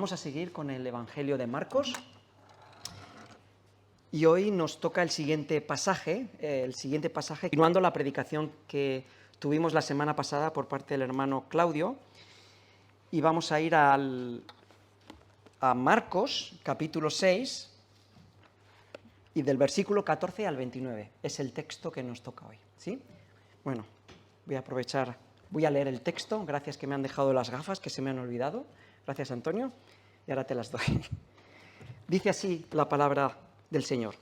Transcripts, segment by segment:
Vamos a seguir con el Evangelio de Marcos y hoy nos toca el siguiente pasaje, continuando la predicación que tuvimos la semana pasada por parte del hermano Claudio, y vamos a ir a Marcos, capítulo 6, y del versículo 14 al 29. Es el texto que nos toca hoy, ¿sí? Bueno, voy a leer el texto, gracias que me han dejado las gafas, que se me han olvidado. Gracias, Antonio, y ahora te las doy. Dice así la palabra del Señor.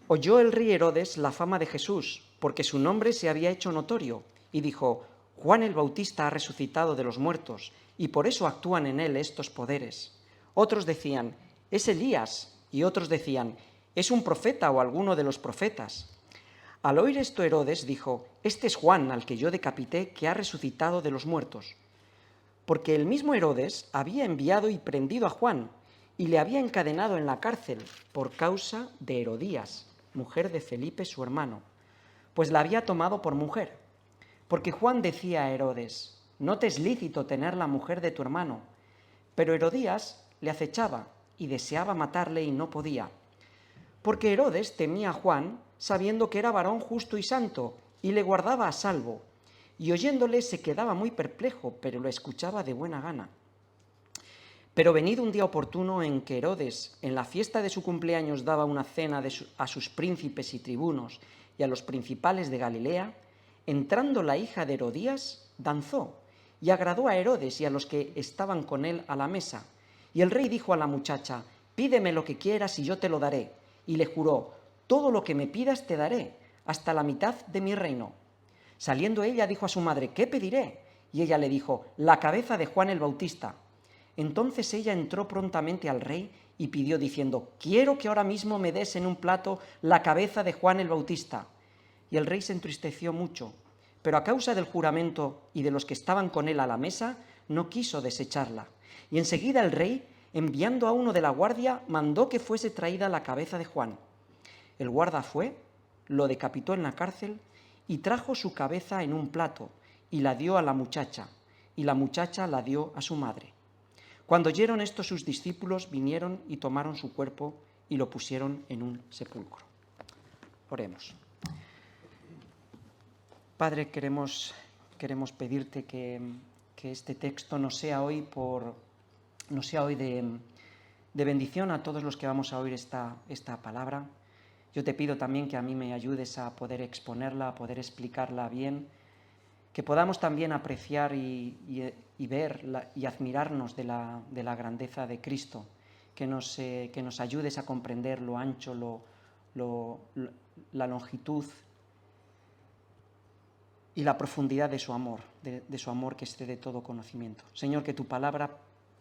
Oyó el rey Herodes la fama de Jesús, porque su nombre se había hecho notorio, y dijo: Juan el Bautista ha resucitado de los muertos, y por eso actúan en él estos poderes. Otros decían: es Elías, y otros decían: es un profeta o alguno de los profetas. Al oír esto, Herodes dijo: este es Juan, al que yo decapité, que ha resucitado de los muertos. Porque el mismo Herodes había enviado y prendido a Juan, y le había encadenado en la cárcel por causa de Herodías, mujer de Felipe su hermano, pues la había tomado por mujer. Porque Juan decía a Herodes: no te es lícito tener la mujer de tu hermano. Pero Herodías le acechaba y deseaba matarle y no podía. Porque Herodes temía a Juan, sabiendo que era varón justo y santo, y le guardaba a salvo. Y oyéndole se quedaba muy perplejo, pero lo escuchaba de buena gana. Pero venido un día oportuno en que Herodes, en la fiesta de su cumpleaños, daba una cena a sus príncipes y tribunos y a los principales de Galilea, entrando la hija de Herodías, danzó y agradó a Herodes y a los que estaban con él a la mesa. Y el rey dijo a la muchacha: pídeme lo que quieras y yo te lo daré. Y le juró: todo lo que me pidas te daré, hasta la mitad de mi reino. Saliendo ella dijo a su madre: ¿qué pediré? Y ella le dijo: la cabeza de Juan el Bautista. Entonces ella entró prontamente al rey y pidió diciendo: quiero que ahora mismo me des en un plato la cabeza de Juan el Bautista. Y el rey se entristeció mucho, pero a causa del juramento y de los que estaban con él a la mesa, no quiso desecharla. Y enseguida el rey, enviando a uno de la guardia, mandó que fuese traída la cabeza de Juan. El guarda fue, lo decapitó en la cárcel y trajo su cabeza en un plato y la dio a la muchacha, y la muchacha la dio a su madre. Cuando oyeron esto, sus discípulos vinieron y tomaron su cuerpo y lo pusieron en un sepulcro. Oremos. Padre, queremos pedirte que este texto nos sea hoy de bendición a todos los que vamos a oír esta palabra. Yo te pido también que a mí me ayudes a poder exponerla, a poder explicarla bien, que podamos también apreciar y ver y admirarnos de la grandeza de Cristo, que nos ayudes a comprender lo ancho, la longitud y la profundidad de su amor, de su amor que excede todo conocimiento. Señor, que tu palabra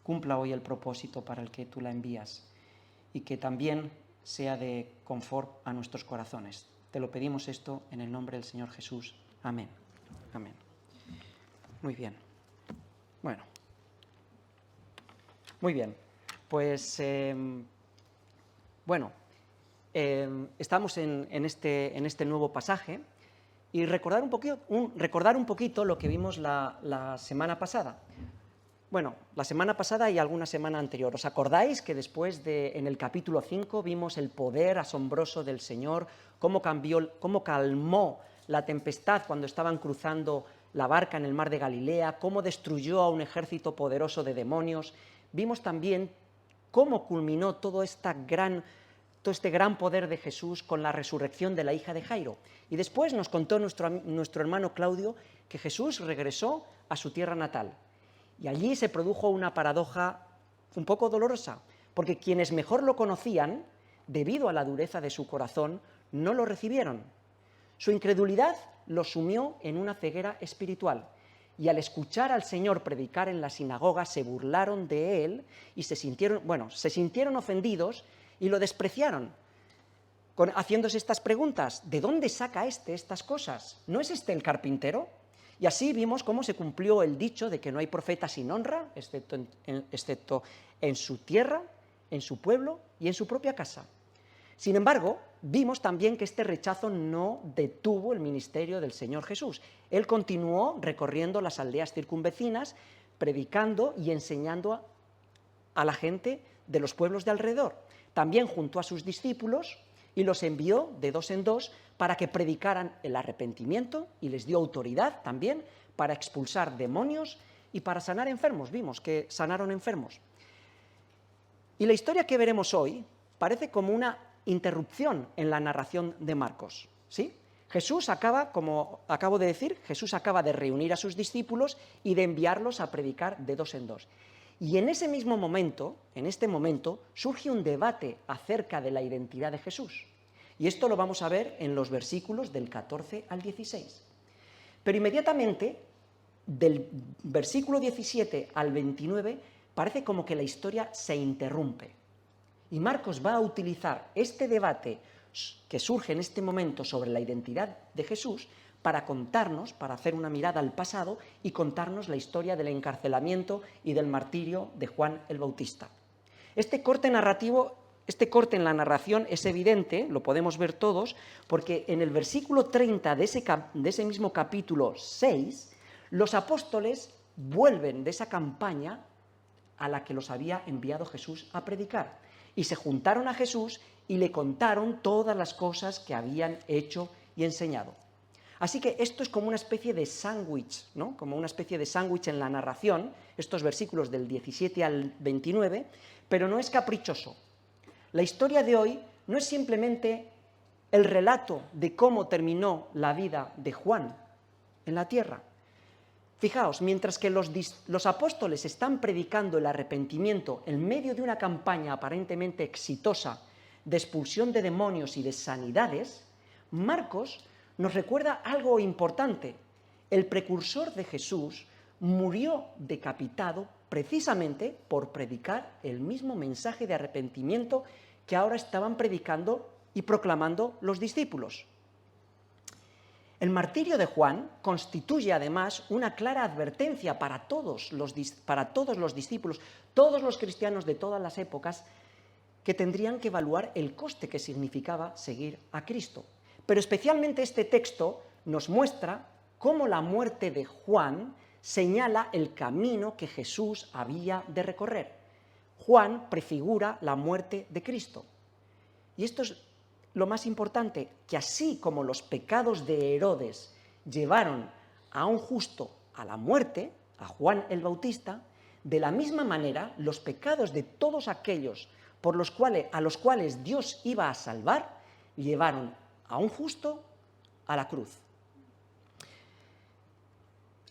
cumpla hoy el propósito para el que tú la envías y que también sea de confort a nuestros corazones. Te lo pedimos esto en el nombre del Señor Jesús. Amén. Amén. Muy bien. Bueno. Muy bien. Pues, estamos en este nuevo pasaje y recordar un poquito lo que vimos la semana pasada. Bueno, la semana pasada y alguna semana anterior. ¿Os acordáis que después en el capítulo 5 vimos el poder asombroso del Señor, cómo calmó la tempestad cuando estaban cruzando la barca en el mar de Galilea, cómo destruyó a un ejército poderoso de demonios? Vimos también cómo culminó todo este gran poder de Jesús con la resurrección de la hija de Jairo. Y después nos contó nuestro hermano Claudio que Jesús regresó a su tierra natal. Y allí se produjo una paradoja un poco dolorosa, porque quienes mejor lo conocían, debido a la dureza de su corazón, no lo recibieron. Su incredulidad lo sumió en una ceguera espiritual, y al escuchar al Señor predicar en la sinagoga se burlaron de él y se sintieron ofendidos y lo despreciaron, haciéndose estas preguntas: ¿de dónde saca estas cosas? ¿No es este el carpintero? Y así vimos cómo se cumplió el dicho de que no hay profeta sin honra, excepto en su tierra, en su pueblo y en su propia casa. Sin embargo, vimos también que este rechazo no detuvo el ministerio del Señor Jesús. Él continuó recorriendo las aldeas circunvecinas, predicando y enseñando a la gente de los pueblos de alrededor. También juntó a sus discípulos y los envió de dos en dos para que predicaran el arrepentimiento y les dio autoridad también para expulsar demonios y para sanar enfermos. Vimos que sanaron enfermos. Y la historia que veremos hoy parece como una interrupción en la narración de Marcos, ¿sí? Jesús acaba, como acabo de decir, Jesús acaba de reunir a sus discípulos y de enviarlos a predicar de dos en dos. Y en ese mismo momento, en este momento, surge un debate acerca de la identidad de Jesús. Y esto lo vamos a ver en los versículos del 14 al 16. Pero inmediatamente, del versículo 17 al 29, parece como que la historia se interrumpe. Y Marcos va a utilizar este debate que surge en este momento sobre la identidad de Jesús para contarnos, para hacer una mirada al pasado y contarnos la historia del encarcelamiento y del martirio de Juan el Bautista. Este corte narrativo, este corte en la narración es evidente, lo podemos ver todos, porque en el versículo 30 de ese mismo capítulo 6, los apóstoles vuelven de esa campaña a la que los había enviado Jesús a predicar. Y se juntaron a Jesús y le contaron todas las cosas que habían hecho y enseñado. Así que esto es como una especie de sándwich, ¿no? Como una especie de sándwich en la narración, estos versículos del 17 al 29, pero no es caprichoso. La historia de hoy no es simplemente el relato de cómo terminó la vida de Juan en la tierra. Fijaos, mientras que los apóstoles están predicando el arrepentimiento en medio de una campaña aparentemente exitosa de expulsión de demonios y de sanidades, Marcos nos recuerda algo importante. El precursor de Jesús murió decapitado precisamente por predicar el mismo mensaje de arrepentimiento que ahora estaban predicando y proclamando los discípulos. El martirio de Juan constituye además una clara advertencia para todos los discípulos, todos los cristianos de todas las épocas, que tendrían que evaluar el coste que significaba seguir a Cristo. Pero especialmente este texto nos muestra cómo la muerte de Juan señala el camino que Jesús había de recorrer. Juan prefigura la muerte de Cristo. Y esto es lo más importante, que así como los pecados de Herodes llevaron a un justo a la muerte, a Juan el Bautista, de la misma manera los pecados de todos aquellos a los cuales Dios iba a salvar, llevaron a un justo a la cruz.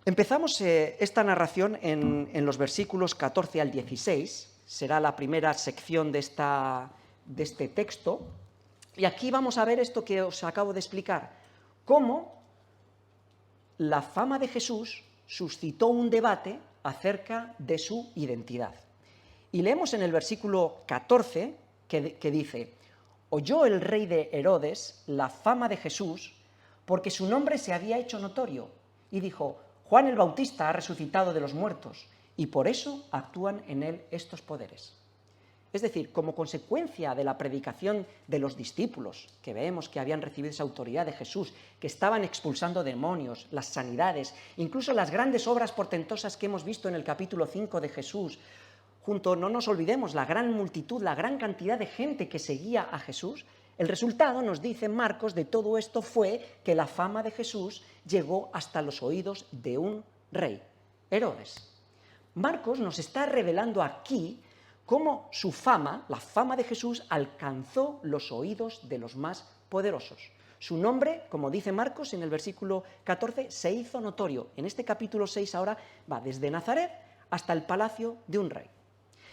Empezamos esta narración en los versículos 14 al 16, será la primera sección de este texto, y aquí vamos a ver esto que os acabo de explicar, cómo la fama de Jesús suscitó un debate acerca de su identidad. Y leemos en el versículo 14 que dice: «Oyó el rey de Herodes la fama de Jesús porque su nombre se había hecho notorio, y dijo: Juan el Bautista ha resucitado de los muertos, y por eso actúan en él estos poderes». Es decir, como consecuencia de la predicación de los discípulos, que vemos que habían recibido esa autoridad de Jesús, que estaban expulsando demonios, las sanidades, incluso las grandes obras portentosas que hemos visto en el capítulo 5 de Jesús, no nos olvidemos, la gran multitud, la gran cantidad de gente que seguía a Jesús, el resultado, nos dice Marcos, de todo esto fue que la fama de Jesús llegó hasta los oídos de un rey, Herodes. Marcos nos está revelando aquí cómo su fama, la fama de Jesús, alcanzó los oídos de los más poderosos. Su nombre, como dice Marcos en el versículo 14, se hizo notorio. En este capítulo 6 ahora va desde Nazaret hasta el palacio de un rey.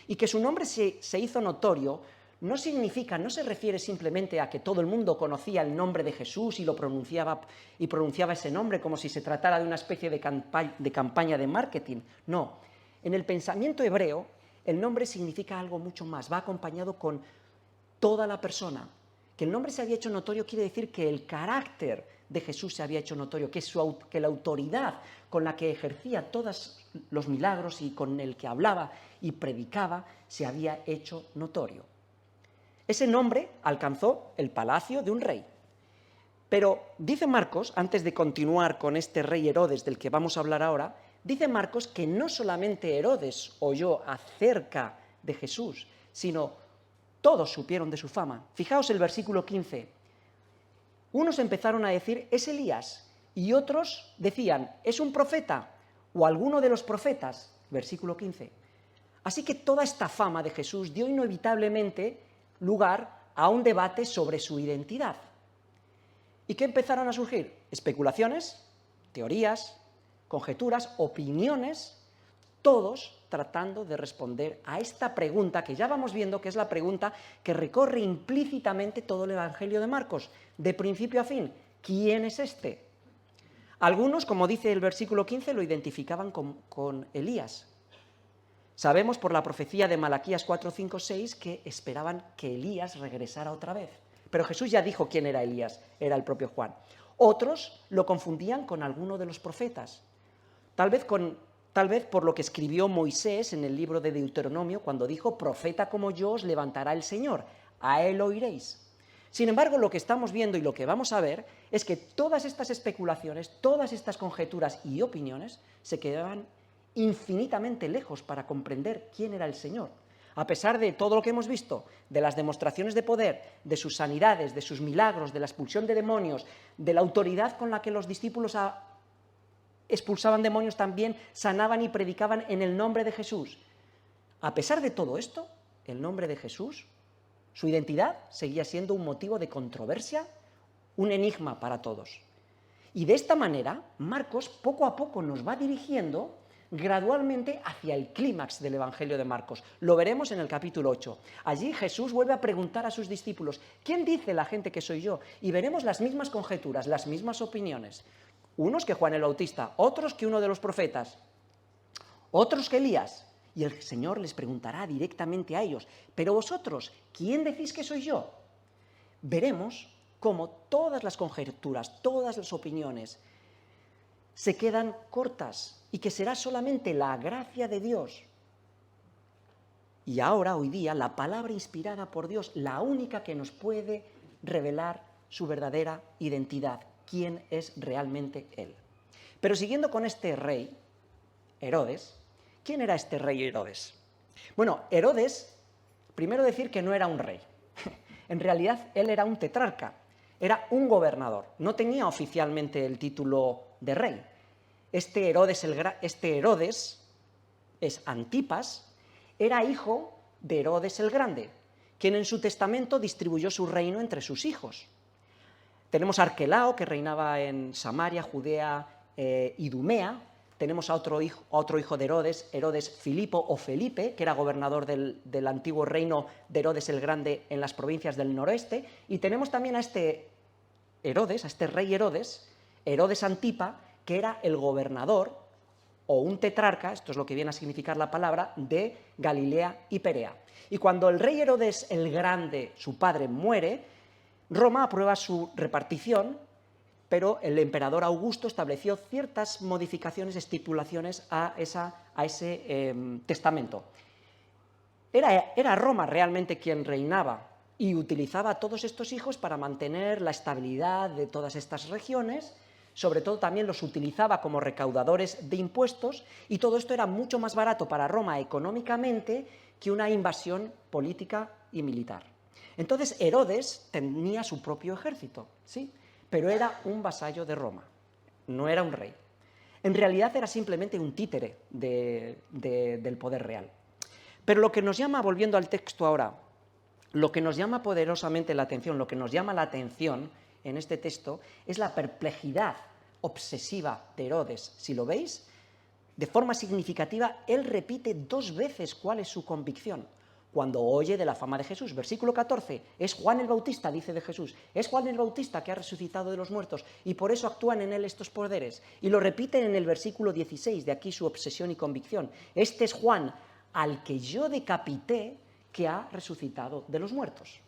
Y que su nombre se hizo notorio no se refiere simplemente a que todo el mundo conocía el nombre de Jesús y lo pronunciaba ese nombre como si se tratara de una especie de campaña de marketing. No, en el pensamiento hebreo el nombre significa algo mucho más, va acompañado con toda la persona. Que el nombre se había hecho notorio quiere decir que el carácter de Jesús se había hecho notorio, que la autoridad con la que ejercía todos los milagros y con el que hablaba y predicaba se había hecho notorio. Ese nombre alcanzó el palacio de un rey. Pero dice Marcos, antes de continuar con este rey Herodes del que vamos a hablar ahora, dice Marcos que no solamente Herodes oyó acerca de Jesús, sino todos supieron de su fama. Fijaos el versículo 15. Unos empezaron a decir, es Elías, y otros decían, es un profeta, o alguno de los profetas, versículo 15. Así que toda esta fama de Jesús dio inevitablemente lugar a un debate sobre su identidad. ¿Y qué empezaron a surgir? Especulaciones, teorías, conjeturas, opiniones, todos tratando de responder a esta pregunta que ya vamos viendo que es la pregunta que recorre implícitamente todo el Evangelio de Marcos, de principio a fin. ¿Quién es este? Algunos, como dice el versículo 15, lo identificaban con Elías. Sabemos por la profecía de Malaquías 4, 5, 6 que esperaban que Elías regresara otra vez. Pero Jesús ya dijo quién era Elías, era el propio Juan. Otros lo confundían con alguno de los profetas. Tal vez por lo que escribió Moisés en el libro de Deuteronomio cuando dijo, profeta como yo os levantará el Señor, a él oiréis. Sin embargo, lo que estamos viendo y lo que vamos a ver es que todas estas especulaciones, todas estas conjeturas y opiniones se quedaban infinitamente lejos para comprender quién era el Señor. A pesar de todo lo que hemos visto, de las demostraciones de poder, de sus sanidades, de sus milagros, de la expulsión de demonios, de la autoridad con la que los discípulos expulsaban demonios, también sanaban y predicaban en el nombre de Jesús. A pesar de todo esto, el nombre de Jesús, su identidad seguía siendo un motivo de controversia, un enigma para todos. Y de esta manera, Marcos poco a poco nos va dirigiendo gradualmente hacia el clímax del Evangelio de Marcos. Lo veremos en el capítulo 8. Allí Jesús vuelve a preguntar a sus discípulos, ¿quién dice la gente que soy yo? Y veremos las mismas conjeturas, las mismas opiniones. Unos que Juan el Bautista, otros que uno de los profetas, otros que Elías. Y el Señor les preguntará directamente a ellos, pero vosotros, ¿quién decís que soy yo? Veremos cómo todas las conjeturas, todas las opiniones se quedan cortas y que será solamente la gracia de Dios. Y ahora, hoy día, la palabra inspirada por Dios, la única que nos puede revelar su verdadera identidad, quién es realmente Él. Pero siguiendo con este rey, Herodes, ¿quién era este rey Herodes? Bueno, Herodes, primero decir que no era un rey. En realidad, él era un tetrarca, era un gobernador, no tenía oficialmente el título de rey. Este Herodes es Antipas, era hijo de Herodes el Grande, quien en su testamento distribuyó su reino entre sus hijos. Tenemos a Arquelao, que reinaba en Samaria, Judea, Idumea. Tenemos a otro hijo de Herodes, Herodes Filipo o Felipe, que era gobernador del antiguo reino de Herodes el Grande en las provincias del noroeste. Y tenemos también a este Herodes, a este rey Herodes, Herodes Antipa, que era el gobernador o un tetrarca, esto es lo que viene a significar la palabra, de Galilea y Perea. Y cuando el rey Herodes el Grande, su padre, muere, Roma aprueba su repartición, pero el emperador Augusto estableció ciertas modificaciones, estipulaciones a ese testamento. Era Roma realmente quien reinaba y utilizaba a todos estos hijos para mantener la estabilidad de todas estas regiones. Sobre todo también los utilizaba como recaudadores de impuestos y todo esto era mucho más barato para Roma económicamente que una invasión política y militar. Entonces Herodes tenía su propio ejército, ¿sí? Pero era un vasallo de Roma, no era un rey. En realidad era simplemente un títere del poder real. Pero lo que nos llama, volviendo al texto ahora, lo que nos llama poderosamente la atención, lo que nos llama la atención en este texto es la perplejidad obsesiva de Herodes. Si lo veis, de forma significativa, él repite 2 veces cuál es su convicción. Cuando oye de la fama de Jesús, versículo 14, es Juan el Bautista, dice de Jesús, es Juan el Bautista que ha resucitado de los muertos y por eso actúan en él estos poderes. Y lo repite en el versículo 16, de aquí su obsesión y convicción. Este es Juan, al que yo decapité, que ha resucitado de los muertos.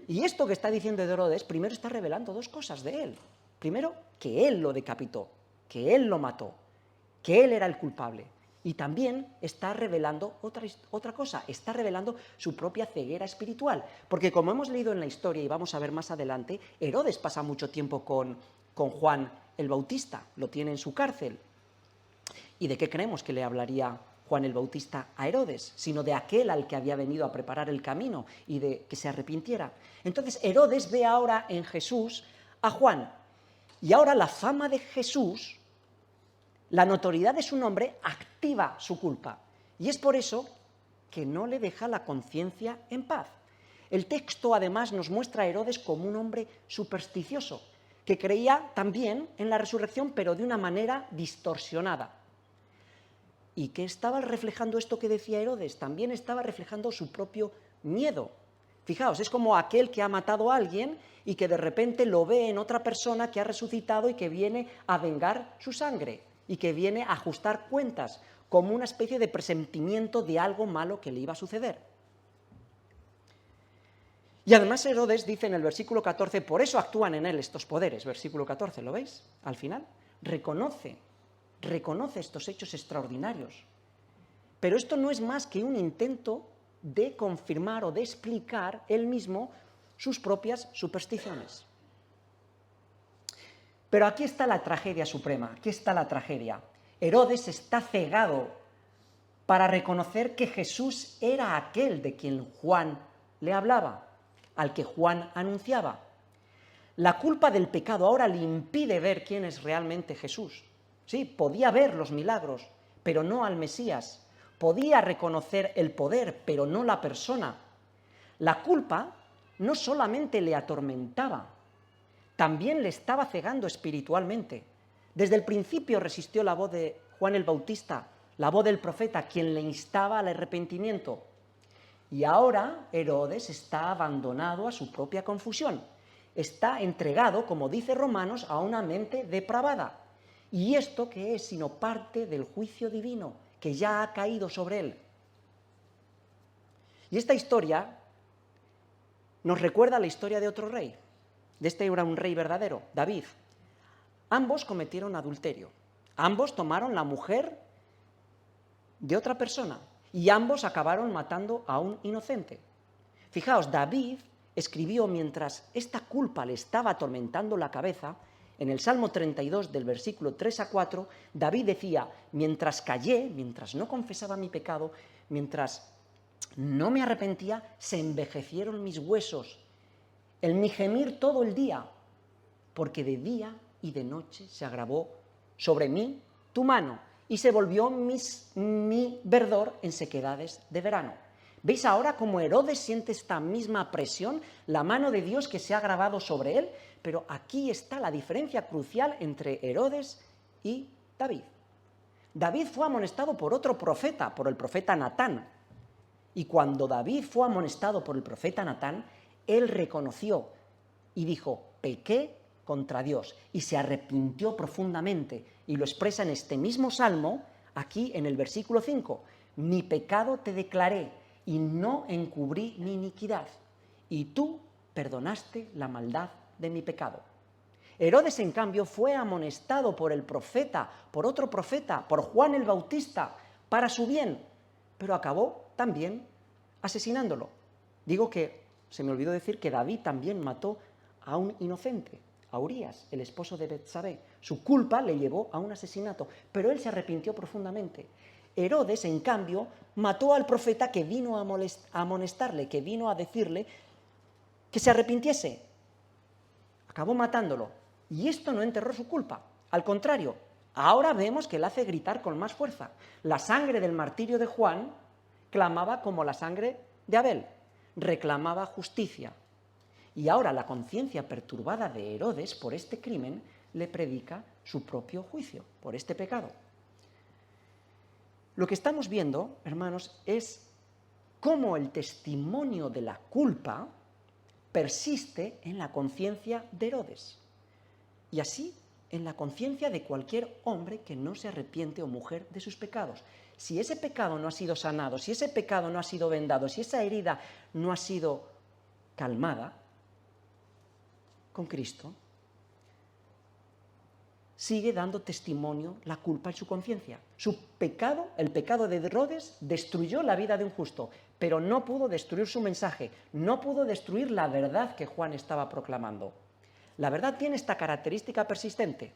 Y esto que está diciendo de Herodes, primero está revelando 2 cosas de él. Primero, que él lo decapitó, que él lo mató, que él era el culpable. Y también está revelando otra cosa, está revelando su propia ceguera espiritual. Porque como hemos leído en la historia y vamos a ver más adelante, Herodes pasa mucho tiempo con Juan el Bautista, lo tiene en su cárcel. ¿Y de qué creemos que le hablaría Juan el Bautista a Herodes, sino de aquel al que había venido a preparar el camino y de que se arrepintiera. Entonces Herodes ve ahora en Jesús a Juan, y ahora la fama de Jesús, la notoriedad de su nombre, activa su culpa. Y es por eso que no le deja la conciencia en paz. El texto además nos muestra a Herodes como un hombre supersticioso, que creía también en la resurrección, pero de una manera distorsionada. ¿Y qué estaba reflejando esto que decía Herodes? También estaba reflejando su propio miedo. Fijaos, es como aquel que ha matado a alguien y que de repente lo ve en otra persona que ha resucitado y que viene a vengar su sangre y que viene a ajustar cuentas, como una especie de presentimiento de algo malo que le iba a suceder. Y además Herodes dice en el versículo 14, por eso actúan en él estos poderes, versículo 14, ¿lo veis? Al final, reconoce estos hechos extraordinarios. Pero esto no es más que un intento de confirmar o de explicar él mismo sus propias supersticiones. Pero aquí está la tragedia suprema, aquí está la tragedia. Herodes está cegado para reconocer que Jesús era aquel de quien Juan le hablaba, al que Juan anunciaba. La culpa del pecado ahora le impide ver quién es realmente Jesús. Sí, podía ver los milagros, pero no al Mesías. Podía reconocer el poder, pero no la persona. La culpa no solamente le atormentaba, también le estaba cegando espiritualmente. Desde el principio resistió la voz de Juan el Bautista, la voz del profeta, quien le instaba al arrepentimiento. Y ahora Herodes está abandonado a su propia confusión. Está entregado, como dice Romanos, a una mente depravada. ¿Y esto qué es sino parte del juicio divino que ya ha caído sobre él? Y esta historia nos recuerda la historia de otro rey. De este era un rey verdadero, David. Ambos cometieron adulterio. Ambos tomaron la mujer de otra persona y ambos acabaron matando a un inocente. Fijaos, David escribió mientras esta culpa le estaba atormentando la cabeza. En el Salmo 32, del versículo 3 a 4, David decía, mientras callé, mientras no confesaba mi pecado, mientras no me arrepentía, se envejecieron mis huesos, en mi gemir todo el día, porque de día y de noche se agravó sobre mí tu mano, y se volvió mi verdor en sequedades de verano. ¿Veis ahora cómo Herodes siente esta misma presión, la mano de Dios que se ha grabado sobre él? Pero aquí está la diferencia crucial entre Herodes y David. David fue amonestado por otro profeta, por el profeta Natán. Y cuando David fue amonestado por el profeta Natán, él reconoció y dijo, pequé contra Dios, y se arrepintió profundamente. Y lo expresa en este mismo salmo, aquí en el versículo 5, mi pecado te declaré, y no encubrí mi iniquidad, y tú perdonaste la maldad de mi pecado. Herodes, en cambio, fue amonestado por el profeta, por otro profeta, por Juan el Bautista, para su bien, pero acabó también asesinándolo. Digo que, se me olvidó decir que David también mató a un inocente, a Urías, el esposo de Betsabé. Su culpa le llevó a un asesinato, pero él se arrepintió profundamente. Herodes, en cambio, mató al profeta que vino a amonestarle, que vino a decirle que se arrepintiese. Acabó matándolo. Y esto no enterró su culpa. Al contrario, ahora vemos que le hace gritar con más fuerza. La sangre del martirio de Juan clamaba como la sangre de Abel. Reclamaba justicia. Y ahora la conciencia perturbada de Herodes por este crimen le predica su propio juicio por este pecado. Lo que estamos viendo, hermanos, es cómo el testimonio de la culpa persiste en la conciencia de Herodes. Y así en la conciencia de cualquier hombre que no se arrepiente o mujer de sus pecados. Si ese pecado no ha sido sanado, si ese pecado no ha sido vendado, si esa herida no ha sido calmada con Cristo, sigue dando testimonio la culpa en su conciencia. Su pecado, el pecado de Herodes, destruyó la vida de un justo, pero no pudo destruir su mensaje, no pudo destruir la verdad que Juan estaba proclamando. La verdad tiene esta característica persistente,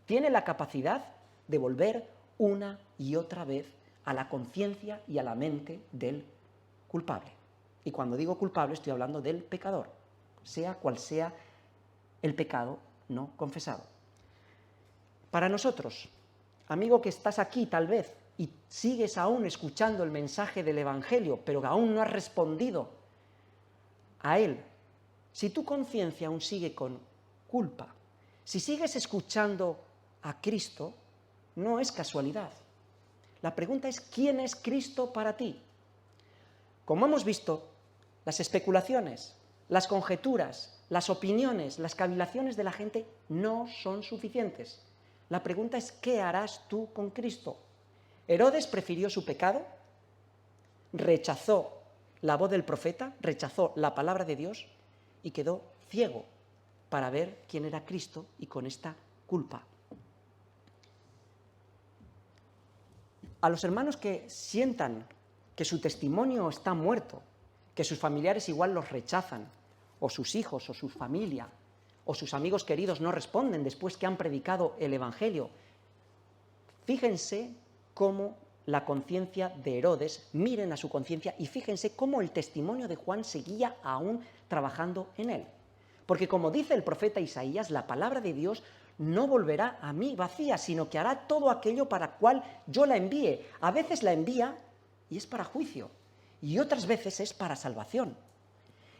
tiene la capacidad de volver una y otra vez a la conciencia y a la mente del culpable. Y cuando digo culpable estoy hablando del pecador, sea cual sea el pecado no confesado. Para nosotros, amigo que estás aquí tal vez y sigues aún escuchando el mensaje del Evangelio, pero que aún no has respondido a él, si tu conciencia aún sigue con culpa, si sigues escuchando a Cristo, no es casualidad. La pregunta es, ¿quién es Cristo para ti? Como hemos visto, las especulaciones, las conjeturas, las opiniones, las cavilaciones de la gente no son suficientes. La pregunta es, ¿qué harás tú con Cristo? Herodes prefirió su pecado, rechazó la voz del profeta, rechazó la palabra de Dios y quedó ciego para ver quién era Cristo y con esta culpa. A los hermanos que sientan que su testimonio está muerto, que sus familiares igual los rechazan, o sus hijos, o su familia, o sus amigos queridos no responden después que han predicado el Evangelio, fíjense cómo la conciencia de Herodes, miren a su conciencia y fíjense cómo el testimonio de Juan seguía aún trabajando en él. Porque como dice el profeta Isaías, la palabra de Dios no volverá a mí vacía, sino que hará todo aquello para cual yo la envíe. A veces la envía y es para juicio, y otras veces es para salvación.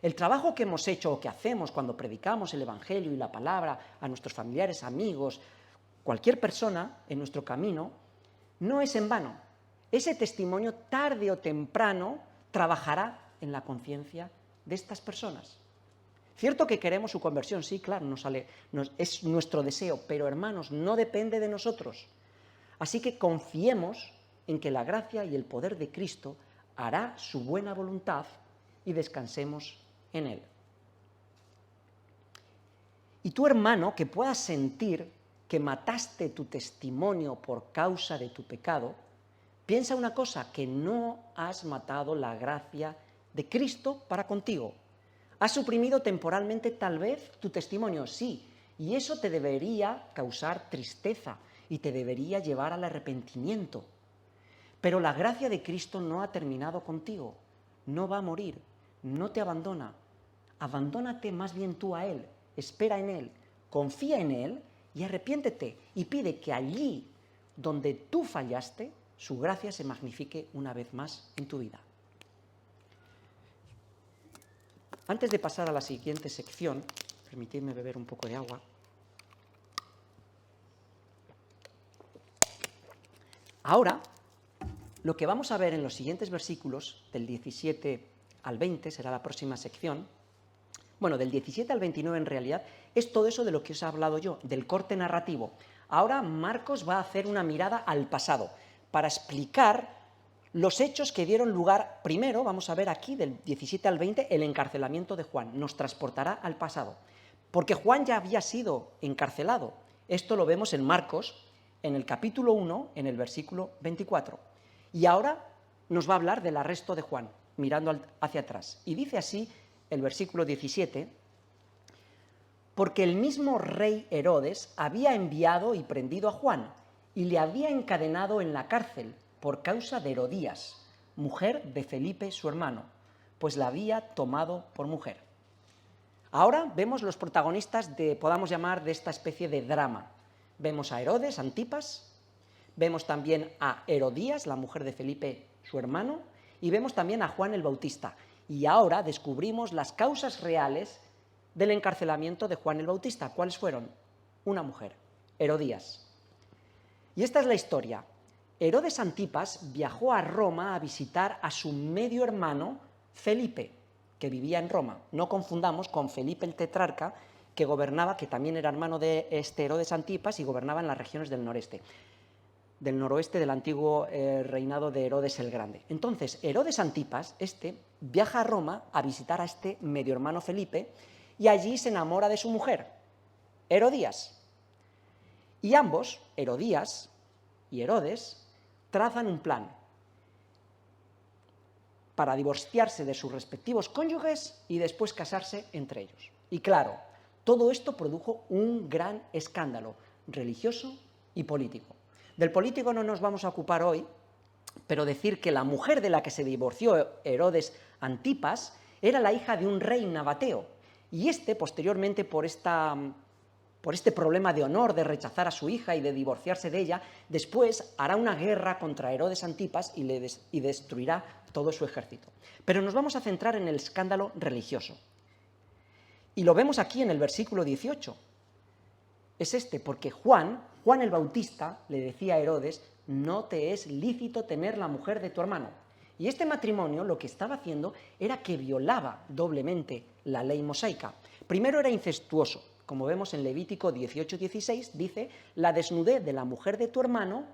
El trabajo que hemos hecho o que hacemos cuando predicamos el Evangelio y la palabra a nuestros familiares, amigos, cualquier persona en nuestro camino, no es en vano. Ese testimonio tarde o temprano trabajará en la conciencia de estas personas. Cierto que queremos su conversión, sí, claro, es nuestro deseo, pero hermanos, no depende de nosotros. Así que confiemos en que la gracia y el poder de Cristo hará su buena voluntad y descansemos en él. Y tú, hermano, que puedas sentir que mataste tu testimonio por causa de tu pecado, piensa una cosa, que no has matado la gracia de Cristo para contigo. Has suprimido temporalmente tal vez tu testimonio, sí, y eso te debería causar tristeza y te debería llevar al arrepentimiento. Pero la gracia de Cristo no ha terminado contigo, no va a morir, no te abandona. Abandónate más bien tú a Él, espera en Él, confía en Él y arrepiéntete y pide que allí donde tú fallaste, su gracia se magnifique una vez más en tu vida. Antes de pasar a la siguiente sección, permitidme beber un poco de agua. Ahora, lo que vamos a ver en los siguientes versículos, del 17 al 20, será la próxima sección, bueno, del 17 al 29 en realidad, es todo eso de lo que os he hablado yo, del corte narrativo. Ahora Marcos va a hacer una mirada al pasado, para explicar los hechos que dieron lugar, primero, vamos a ver aquí, del 17 al 20, el encarcelamiento de Juan. Nos transportará al pasado, porque Juan ya había sido encarcelado. Esto lo vemos en Marcos, en el capítulo 1, en el versículo 24. Y ahora nos va a hablar del arresto de Juan, mirando hacia atrás. Y dice así el versículo 17, porque el mismo rey Herodes había enviado y prendido a Juan, y le había encadenado en la cárcel por causa de Herodías, mujer de Felipe su hermano, pues la había tomado por mujer. Ahora vemos los protagonistas podamos llamar, de esta especie de drama. Vemos a Herodes, Antipas, vemos también a Herodías, la mujer de Felipe su hermano, y vemos también a Juan el Bautista. Y ahora descubrimos las causas reales del encarcelamiento de Juan el Bautista. ¿Cuáles fueron? Una mujer, Herodías. Y esta es la historia. Herodes Antipas viajó a Roma a visitar a su medio hermano Felipe, que vivía en Roma. No confundamos con Felipe el tetrarca, que gobernaba, que también era hermano de este Herodes Antipas y gobernaba en las regiones del noroeste del antiguo reinado de Herodes el Grande. Entonces, Herodes Antipas, viaja a Roma a visitar a este medio hermano Felipe y allí se enamora de su mujer, Herodías. Y ambos, Herodías y Herodes, trazan un plan para divorciarse de sus respectivos cónyuges y después casarse entre ellos. Y claro, todo esto produjo un gran escándalo religioso y político. Del político no nos vamos a ocupar hoy, pero decir que la mujer de la que se divorció Herodes Antipas era la hija de un rey nabateo, y posteriormente, por este problema de honor, de rechazar a su hija y de divorciarse de ella, después hará una guerra contra Herodes Antipas y destruirá todo su ejército. Pero nos vamos a centrar en el escándalo religioso. Y lo vemos aquí en el versículo 18. Es porque Juan el Bautista le decía a Herodes: no te es lícito tener la mujer de tu hermano. Y este matrimonio lo que estaba haciendo era que violaba doblemente la ley mosaica. Primero era incestuoso, como vemos en Levítico 18:16, dice: la desnudez de la mujer de tu hermano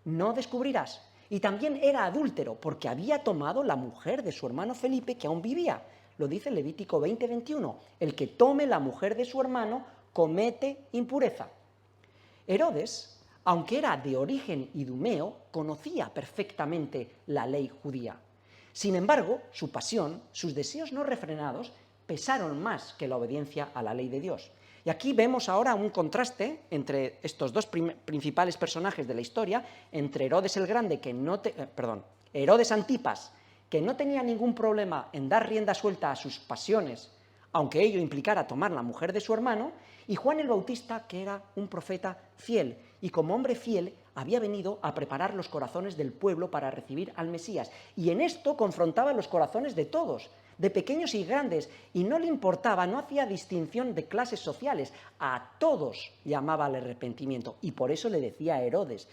no descubrirás. Y también era adúltero, porque había tomado la mujer de su hermano Felipe, que aún vivía. Lo dice Levítico 20:21, el que tome la mujer de su hermano comete impureza. Herodes, aunque era de origen idumeo, conocía perfectamente la ley judía. Sin embargo, su pasión, sus deseos no refrenados, pesaron más que la obediencia a la ley de Dios. Y aquí vemos ahora un contraste entre estos dos principales personajes de la historia, entre Herodes el Grande, Herodes Antipas, que no tenía ningún problema en dar rienda suelta a sus pasiones, aunque ello implicara tomar la mujer de su hermano, y Juan el Bautista, que era un profeta fiel, y como hombre fiel había venido a preparar los corazones del pueblo para recibir al Mesías, y en esto confrontaba los corazones de todos, de pequeños y grandes, y no le importaba, no hacía distinción de clases sociales, a todos llamaba al arrepentimiento, y por eso le decía a Herodes: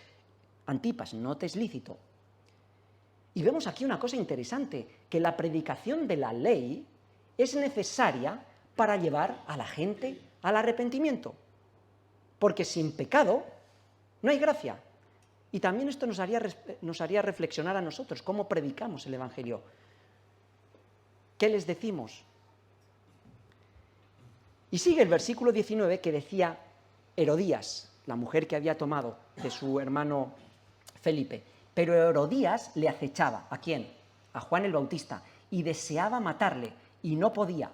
Antipas, no te es lícito. Y vemos aquí una cosa interesante, que la predicación de la ley es necesaria para llevar a la gente al arrepentimiento, porque sin pecado no hay gracia. Y también esto nos haría reflexionar a nosotros, cómo predicamos el Evangelio. ¿Qué les decimos? Y sigue el versículo 19, que decía: Herodías, la mujer que había tomado de su hermano Felipe. Pero Herodías le acechaba. ¿A quién? A Juan el Bautista, y deseaba matarle, y no podía.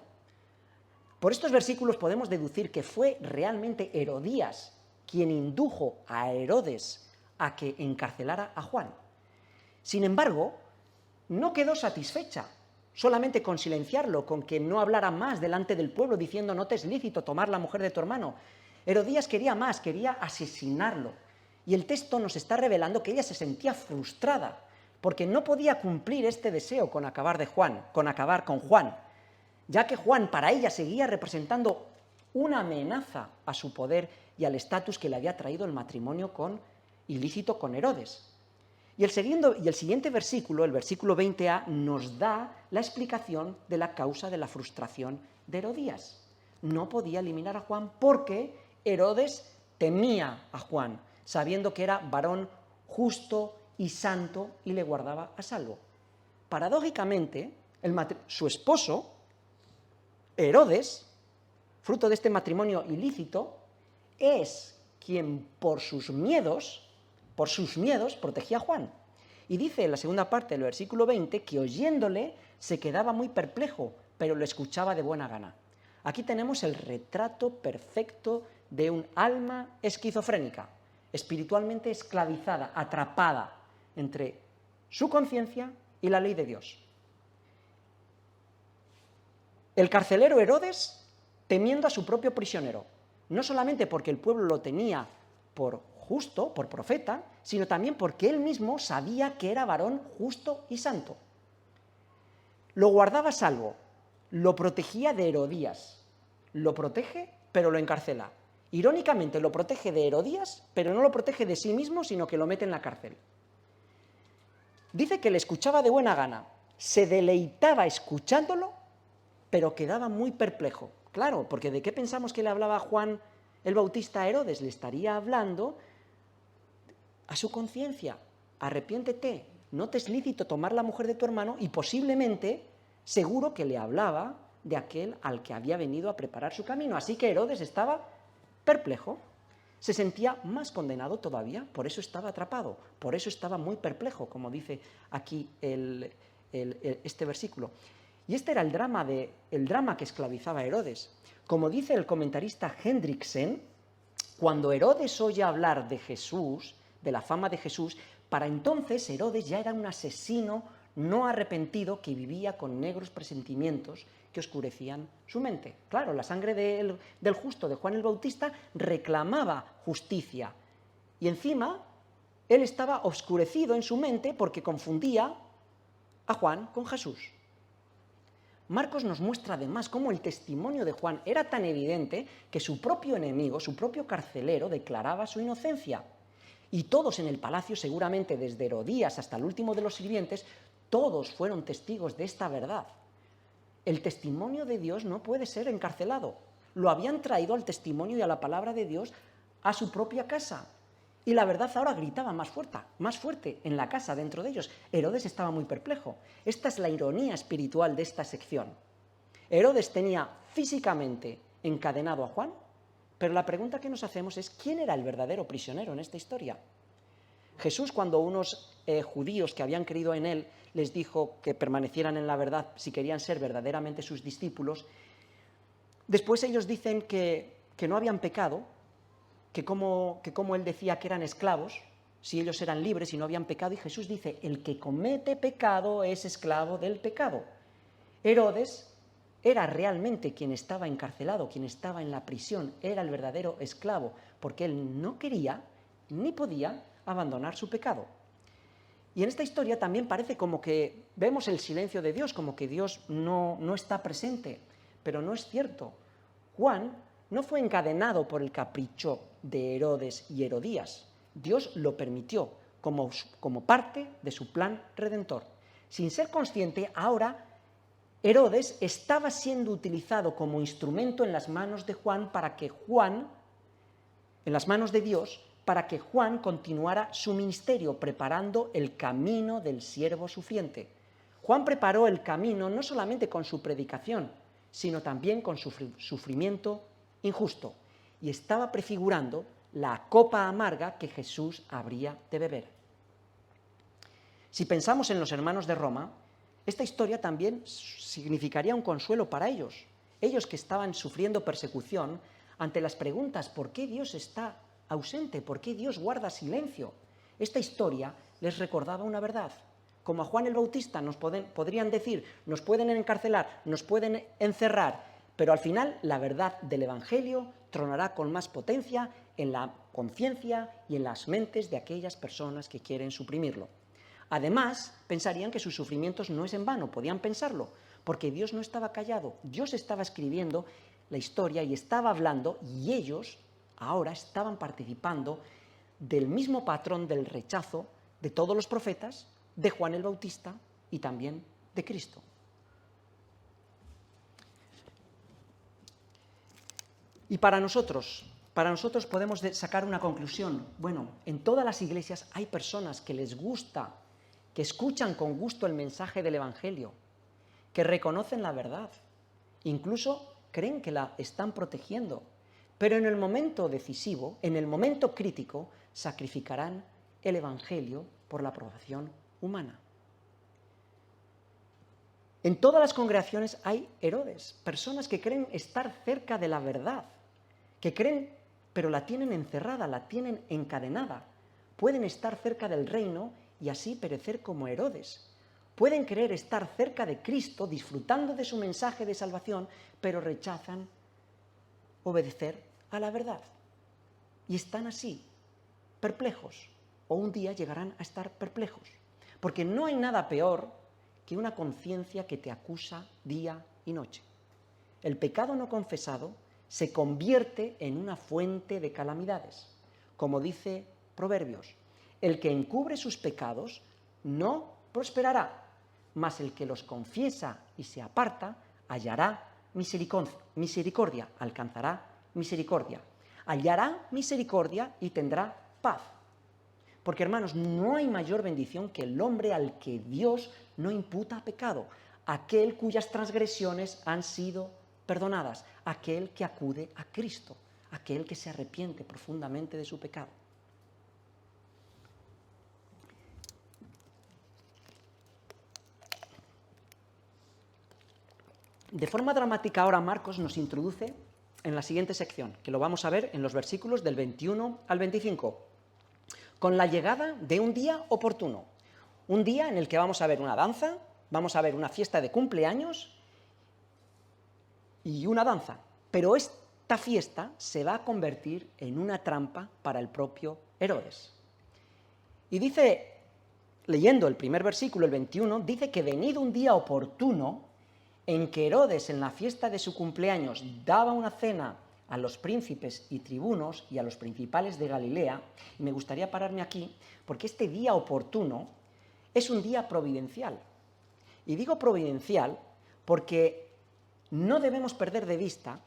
Por estos versículos podemos deducir que fue realmente Herodías quien indujo a Herodes a que encarcelara a Juan. Sin embargo, no quedó satisfecha solamente con silenciarlo, con que no hablara más delante del pueblo diciendo: no te es lícito tomar la mujer de tu hermano. Herodías quería más, quería asesinarlo. Y el texto nos está revelando que ella se sentía frustrada porque no podía cumplir este deseo con acabar con Juan, ya que Juan para ella seguía representando una amenaza a su poder y al estatus que le había traído el matrimonio ilícito con Herodes. Y el siguiente versículo, el versículo 20a, nos da la explicación de la causa de la frustración de Herodías. No podía eliminar a Juan porque Herodes temía a Juan, sabiendo que era varón justo y santo y le guardaba a salvo. Paradójicamente, su esposo, Herodes, fruto de este matrimonio ilícito, es quien por sus miedos protegía a Juan. Y dice en la segunda parte del versículo 20 que oyéndole se quedaba muy perplejo, pero lo escuchaba de buena gana. Aquí tenemos el retrato perfecto de un alma esquizofrénica, espiritualmente esclavizada, atrapada entre su conciencia y la ley de Dios. El carcelero Herodes temiendo a su propio prisionero, no solamente porque el pueblo lo tenía por justo, por profeta, sino también porque él mismo sabía que era varón justo y santo. Lo guardaba a salvo, lo protegía de Herodías, lo protege pero lo encarcela. Irónicamente lo protege de Herodías, pero no lo protege de sí mismo, sino que lo mete en la cárcel. Dice que le escuchaba de buena gana, se deleitaba escuchándolo, pero quedaba muy perplejo. Claro, porque ¿de qué pensamos que le hablaba Juan el Bautista a Herodes? Le estaría hablando a su conciencia: arrepiéntete, no te es lícito tomar la mujer de tu hermano, y posiblemente, seguro que le hablaba de aquel al que había venido a preparar su camino. Así que Herodes estaba perplejo, se sentía más condenado todavía, por eso estaba atrapado, por eso estaba muy perplejo, como dice aquí este versículo. Y este era el drama que esclavizaba a Herodes. Como dice el comentarista Hendriksen, cuando Herodes oye hablar de Jesús, de la fama de Jesús, Para entonces Herodes ya era un asesino no arrepentido que vivía con negros presentimientos que oscurecían su mente. Claro, la sangre del justo, de Juan el Bautista, reclamaba justicia. Y encima, él estaba oscurecido en su mente porque confundía a Juan con Jesús. Marcos nos muestra además cómo el testimonio de Juan era tan evidente que su propio enemigo, su propio carcelero, declaraba su inocencia. Y todos en el palacio, seguramente desde Herodías hasta el último de los sirvientes, todos fueron testigos de esta verdad. El testimonio de Dios no puede ser encarcelado. Lo habían traído al testimonio y a la palabra de Dios a su propia casa. Y la verdad ahora gritaba más fuerte en la casa dentro de ellos. Herodes estaba muy perplejo. Esta es la ironía espiritual de esta sección. Herodes tenía físicamente encadenado a Juan, pero la pregunta que nos hacemos es ¿quién era el verdadero prisionero en esta historia? Jesús, cuando unos judíos que habían creído en él les dijo que permanecieran en la verdad si querían ser verdaderamente sus discípulos, después ellos dicen que no habían pecado, que como él decía que eran esclavos, si ellos eran libres y no habían pecado, y Jesús dice, el que comete pecado es esclavo del pecado. Herodes era realmente quien estaba encarcelado, quien estaba en la prisión, era el verdadero esclavo, porque él no quería ni podía abandonar su pecado. Y en esta historia también parece como que vemos el silencio de Dios, como que Dios no está presente, pero no es cierto. Juan no fue encadenado por el capricho de Herodes y Herodías. Dios lo permitió como parte de su plan redentor. Sin ser consciente, ahora Herodes estaba siendo utilizado como instrumento en las manos de Juan en las manos de Dios, para que Juan continuara su ministerio, preparando el camino del siervo sufriente. Juan preparó el camino no solamente con su predicación, sino también con su sufrimiento injusto, y estaba prefigurando la copa amarga que Jesús habría de beber. Si pensamos en los hermanos de Roma, esta historia también significaría un consuelo para ellos que estaban sufriendo persecución ante las preguntas ¿por qué Dios está ausente? ¿Por qué Dios guarda silencio? Esta historia les recordaba una verdad. Como a Juan el Bautista podrían decir, nos pueden encarcelar, nos pueden encerrar, pero al final la verdad del Evangelio tronará con más potencia en la conciencia y en las mentes de aquellas personas que quieren suprimirlo. Además, pensarían que sus sufrimientos no es en vano, podían pensarlo, porque Dios no estaba callado, Dios estaba escribiendo la historia y estaba hablando, y ellos ahora estaban participando del mismo patrón del rechazo de todos los profetas, de Juan el Bautista y también de Cristo. Y para nosotros podemos sacar una conclusión. Bueno, en todas las iglesias hay personas que les gusta, que escuchan con gusto el mensaje del Evangelio, que reconocen la verdad, incluso creen que la están protegiendo, pero en el momento decisivo, en el momento crítico, sacrificarán el Evangelio por la aprobación humana. En todas las congregaciones hay Herodes, personas que creen estar cerca de la verdad, que creen, pero la tienen encerrada, la tienen encadenada. Pueden estar cerca del reino y así perecer como Herodes. Pueden creer estar cerca de Cristo, disfrutando de su mensaje de salvación, pero rechazan obedecer a la verdad. Y están así, perplejos, o un día llegarán a estar perplejos. Porque no hay nada peor que una conciencia que te acusa día y noche. El pecado no confesado se convierte en una fuente de calamidades. Como dice Proverbios, el que encubre sus pecados no prosperará, mas el que los confiesa y se aparta hallará misericordia, alcanzará misericordia. Hallará misericordia y tendrá paz. Porque, hermanos, no hay mayor bendición que el hombre al que Dios no imputa pecado, aquel cuyas transgresiones han sido perdonadas, aquel que acude a Cristo, aquel que se arrepiente profundamente de su pecado. De forma dramática ahora Marcos nos introduce en la siguiente sección, que lo vamos a ver en los versículos del 21 al 25. con la llegada de un día oportuno, un día en el que vamos a ver una danza, vamos a ver una fiesta de cumpleaños y una danza, pero esta fiesta se va a convertir en una trampa para el propio Herodes. Y dice, leyendo el primer versículo, el 21, dice que venido un día oportuno en que Herodes en la fiesta de su cumpleaños daba una cena a los príncipes y tribunos y a los principales de Galilea, y me gustaría pararme aquí, porque este día oportuno es un día providencial. Y digo providencial porque no debemos perder de vista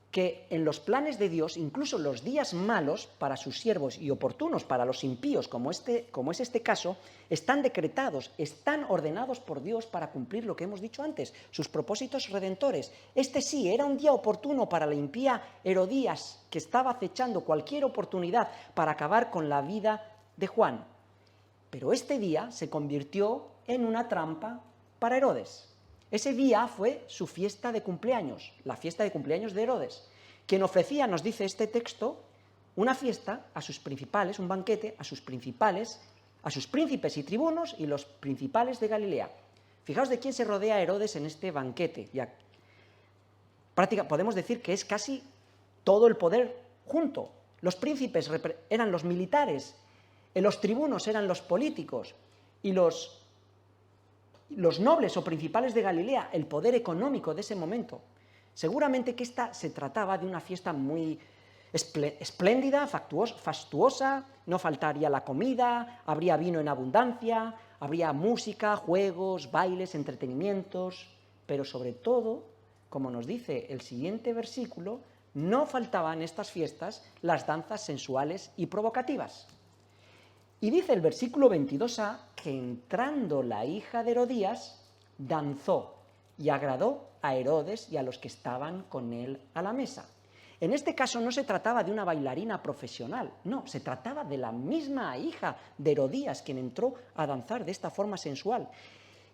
que en los planes de Dios, incluso los días malos para sus siervos y oportunos para los impíos, como es este caso, están decretados, están ordenados por Dios para cumplir lo que hemos dicho antes, sus propósitos redentores. Este sí, era un día oportuno para la impía Herodías, que estaba acechando cualquier oportunidad para acabar con la vida de Juan. Pero este día se convirtió en una trampa para Herodes. Ese día fue su fiesta de cumpleaños, la fiesta de cumpleaños de Herodes, quien ofrecía, nos dice este texto, una fiesta a sus principales, un banquete a sus principales, a sus príncipes y tribunos y los principales de Galilea. Fijaos de quién se rodea Herodes en este banquete. Podemos decir que es casi todo el poder junto. Los príncipes eran los militares, los tribunos eran los políticos y los nobles o principales de Galilea, el poder económico de ese momento. Seguramente que esta se trataba de una fiesta muy espléndida, fastuosa, no faltaría la comida, habría vino en abundancia, habría música, juegos, bailes, entretenimientos, pero sobre todo, como nos dice el siguiente versículo, no faltaban en estas fiestas las danzas sensuales y provocativas. Y dice el versículo 22a que entrando la hija de Herodías, danzó y agradó a Herodes y a los que estaban con él a la mesa. En este caso no se trataba de una bailarina profesional, no, se trataba de la misma hija de Herodías quien entró a danzar de esta forma sensual.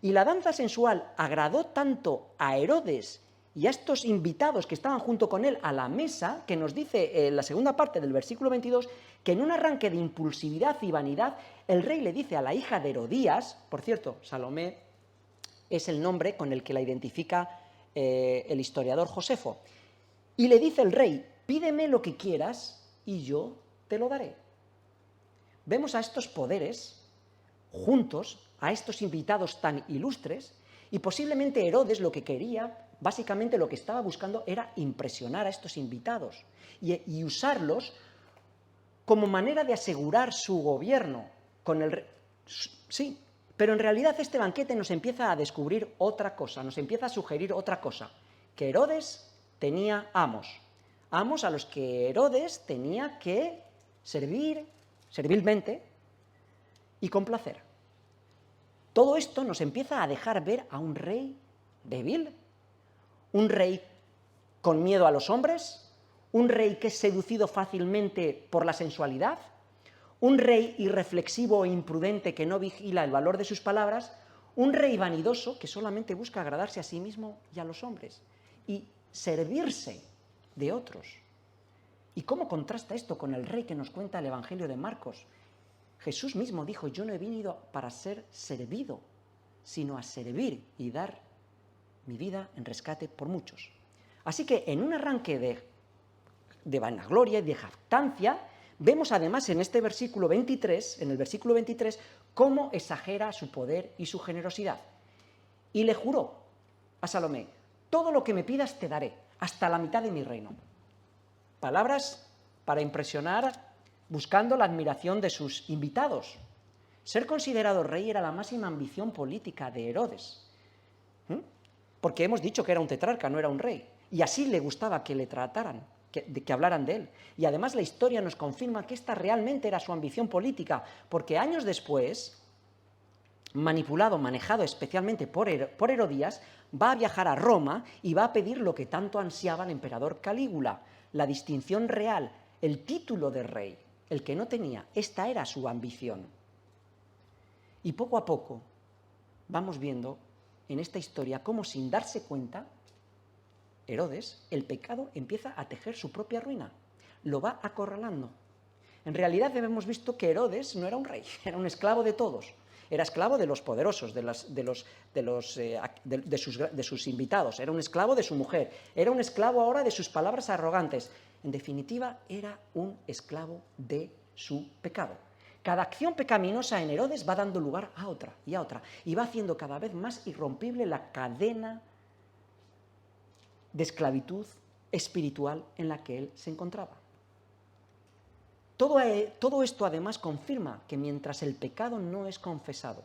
Y la danza sensual agradó tanto a Herodes y a estos invitados que estaban junto con él a la mesa, que nos dice en la segunda parte del versículo 22, que en un arranque de impulsividad y vanidad, el rey le dice a la hija de Herodías, por cierto, Salomé es el nombre con el que la identifica el historiador Josefo, y le dice el rey, pídeme lo que quieras y yo te lo daré. Vemos a estos poderes juntos, a estos invitados tan ilustres, y posiblemente Herodes lo que quería, básicamente lo que estaba buscando era impresionar a estos invitados y usarlos como manera de asegurar su gobierno con el rey. Sí, pero en realidad este banquete nos empieza a descubrir otra cosa, nos empieza a sugerir otra cosa, que Herodes tenía amos a los que Herodes tenía que servir servilmente y complacer. Todo esto nos empieza a dejar ver a un rey débil, un rey con miedo a los hombres, un rey que es seducido fácilmente por la sensualidad, un rey irreflexivo e imprudente que no vigila el valor de sus palabras, un rey vanidoso que solamente busca agradarse a sí mismo y a los hombres y servirse de otros. ¿Y cómo contrasta esto con el rey que nos cuenta el Evangelio de Marcos? Jesús mismo dijo, yo no he venido para ser servido, sino a servir y dar mi vida en rescate por muchos. Así que en un arranque de vanagloria y de jactancia, vemos además en este versículo 23, en el versículo 23, cómo exagera su poder y su generosidad. Y le juró a Salomé, todo lo que me pidas te daré, hasta la mitad de mi reino. Palabras para impresionar, buscando la admiración de sus invitados. Ser considerado rey era la máxima ambición política de Herodes. Porque hemos dicho que era un tetrarca, no era un rey. Y así le gustaba que le trataran, que hablaran de él. Y además la historia nos confirma que esta realmente era su ambición política, porque años después, manejado especialmente por Herodías, va a viajar a Roma y va a pedir lo que tanto ansiaba el emperador Calígula, la distinción real, el título de rey, el que no tenía. Esta era su ambición. Y poco a poco vamos viendo en esta historia cómo, sin darse cuenta, Herodes, el pecado empieza a tejer su propia ruina, lo va acorralando. En realidad hemos visto que Herodes no era un rey, era un esclavo de todos. Era esclavo de los poderosos, de sus invitados, era un esclavo de su mujer, era un esclavo ahora de sus palabras arrogantes. En definitiva, era un esclavo de su pecado. Cada acción pecaminosa en Herodes va dando lugar a otra, y va haciendo cada vez más irrompible la cadena de esclavitud espiritual en la que él se encontraba. Todo esto además confirma que mientras el pecado no es confesado,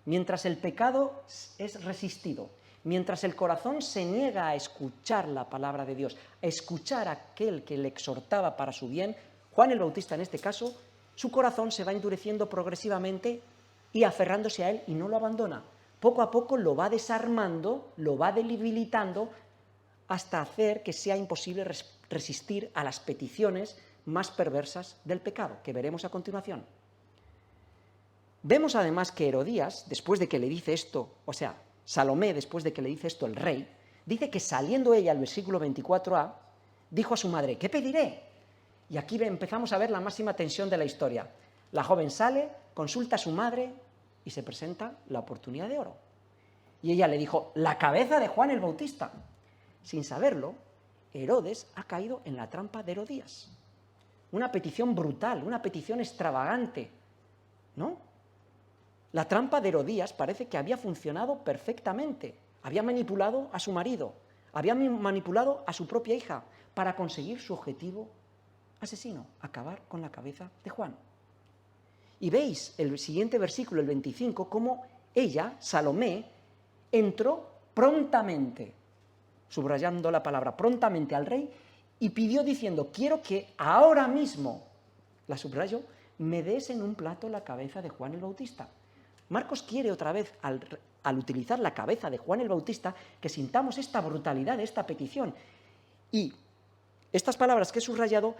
mientras el pecado es resistido, mientras el corazón se niega a escuchar la palabra de Dios, a escuchar a aquel que le exhortaba para su bien, Juan el Bautista en este caso, su corazón se va endureciendo progresivamente y aferrándose a él y no lo abandona. Poco a poco lo va desarmando, lo va debilitando, hasta hacer que sea imposible resistir a las peticiones más perversas del pecado, que veremos a continuación. Vemos además que Herodías, después de que le dice esto, o sea, Salomé, después de que le dice esto el rey, dice que saliendo ella, al versículo 24a, dijo a su madre, ¿qué pediré? Y aquí empezamos a ver la máxima tensión de la historia. La joven sale, consulta a su madre y se presenta la oportunidad de oro. Y ella le dijo, la cabeza de Juan el Bautista. Sin saberlo, Herodes ha caído en la trampa de Herodías. Una petición brutal, una petición extravagante, ¿no? La trampa de Herodías parece que había funcionado perfectamente. Había manipulado a su marido, había manipulado a su propia hija para conseguir su objetivo asesino, acabar con la cabeza de Juan. Y veis el siguiente versículo, el 25, cómo ella, Salomé, entró prontamente, subrayando la palabra prontamente al rey, y pidió diciendo, quiero que ahora mismo, la subrayo, me des en un plato la cabeza de Juan el Bautista. Marcos quiere otra vez, al utilizar la cabeza de Juan el Bautista, que sintamos esta brutalidad de esta petición. Y estas palabras que he subrayado,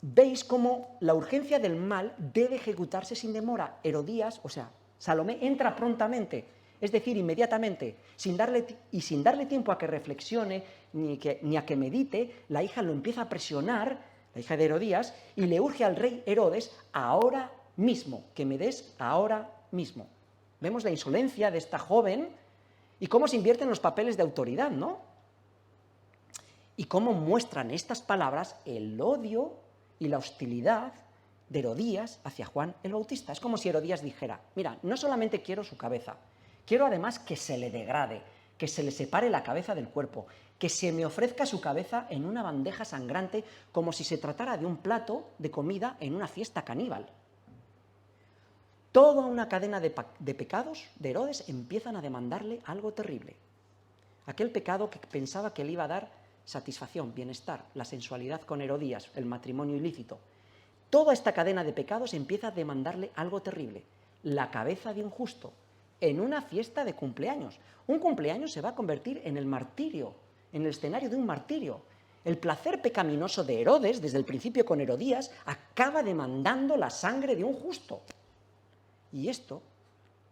veis cómo la urgencia del mal debe ejecutarse sin demora. Herodías, o sea, Salomé entra prontamente, es decir, inmediatamente, sin darle tiempo a que reflexione ni a que medite. La hija lo empieza a presionar, la hija de Herodías, y le urge al rey Herodes ahora mismo, que me des ahora mismo. Vemos la insolencia de esta joven y cómo se invierten los papeles de autoridad, ¿no? Y cómo muestran estas palabras el odio y la hostilidad de Herodías hacia Juan el Bautista. Es como si Herodías dijera, mira, no solamente quiero su cabeza, quiero además que se le degrade, que se le separe la cabeza del cuerpo, que se me ofrezca su cabeza en una bandeja sangrante como si se tratara de un plato de comida en una fiesta caníbal. Toda una cadena de pecados de Herodes empiezan a demandarle algo terrible. Aquel pecado que pensaba que le iba a dar satisfacción, bienestar, la sensualidad con Herodías, el matrimonio ilícito. Toda esta cadena de pecados empieza a demandarle algo terrible, la cabeza de un justo, en una fiesta de cumpleaños. Un cumpleaños se va a convertir en el martirio, en el escenario de un martirio. El placer pecaminoso de Herodes, desde el principio con Herodías, acaba demandando la sangre de un justo. Y esto,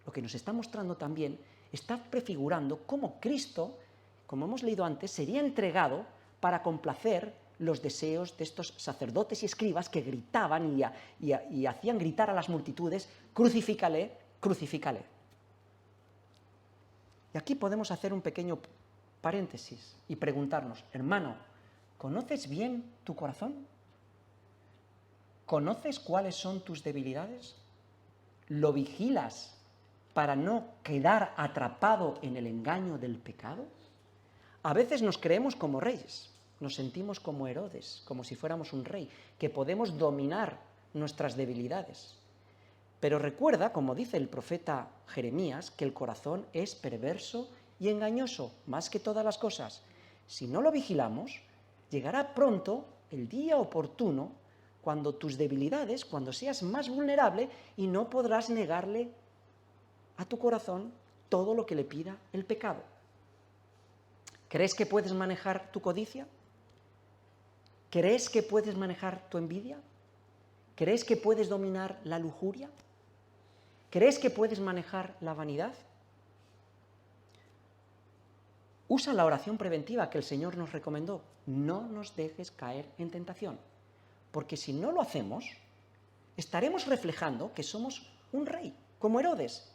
lo que nos está mostrando también, está prefigurando cómo Cristo, como hemos leído antes, sería entregado para complacer los deseos de estos sacerdotes y escribas que gritaban y hacían gritar a las multitudes, crucifícale, crucifícale. Y aquí podemos hacer un pequeño paréntesis y preguntarnos, hermano, ¿conoces bien tu corazón? ¿Conoces cuáles son tus debilidades? ¿Lo vigilas para no quedar atrapado en el engaño del pecado? A veces nos creemos como reyes, nos sentimos como Herodes, como si fuéramos un rey, que podemos dominar nuestras debilidades. Pero recuerda, como dice el profeta Jeremías, que el corazón es perverso y engañoso, más que todas las cosas. Si no lo vigilamos, llegará pronto el día oportuno cuando tus debilidades, cuando seas más vulnerable y no podrás negarle a tu corazón todo lo que le pida el pecado. ¿Crees que puedes manejar tu codicia? ¿Crees que puedes manejar tu envidia? ¿Crees que puedes dominar la lujuria? ¿Crees que puedes manejar la vanidad? Usa la oración preventiva que el Señor nos recomendó. No nos dejes caer en tentación. porque si no lo hacemos, estaremos reflejando que somos un rey, como Herodes.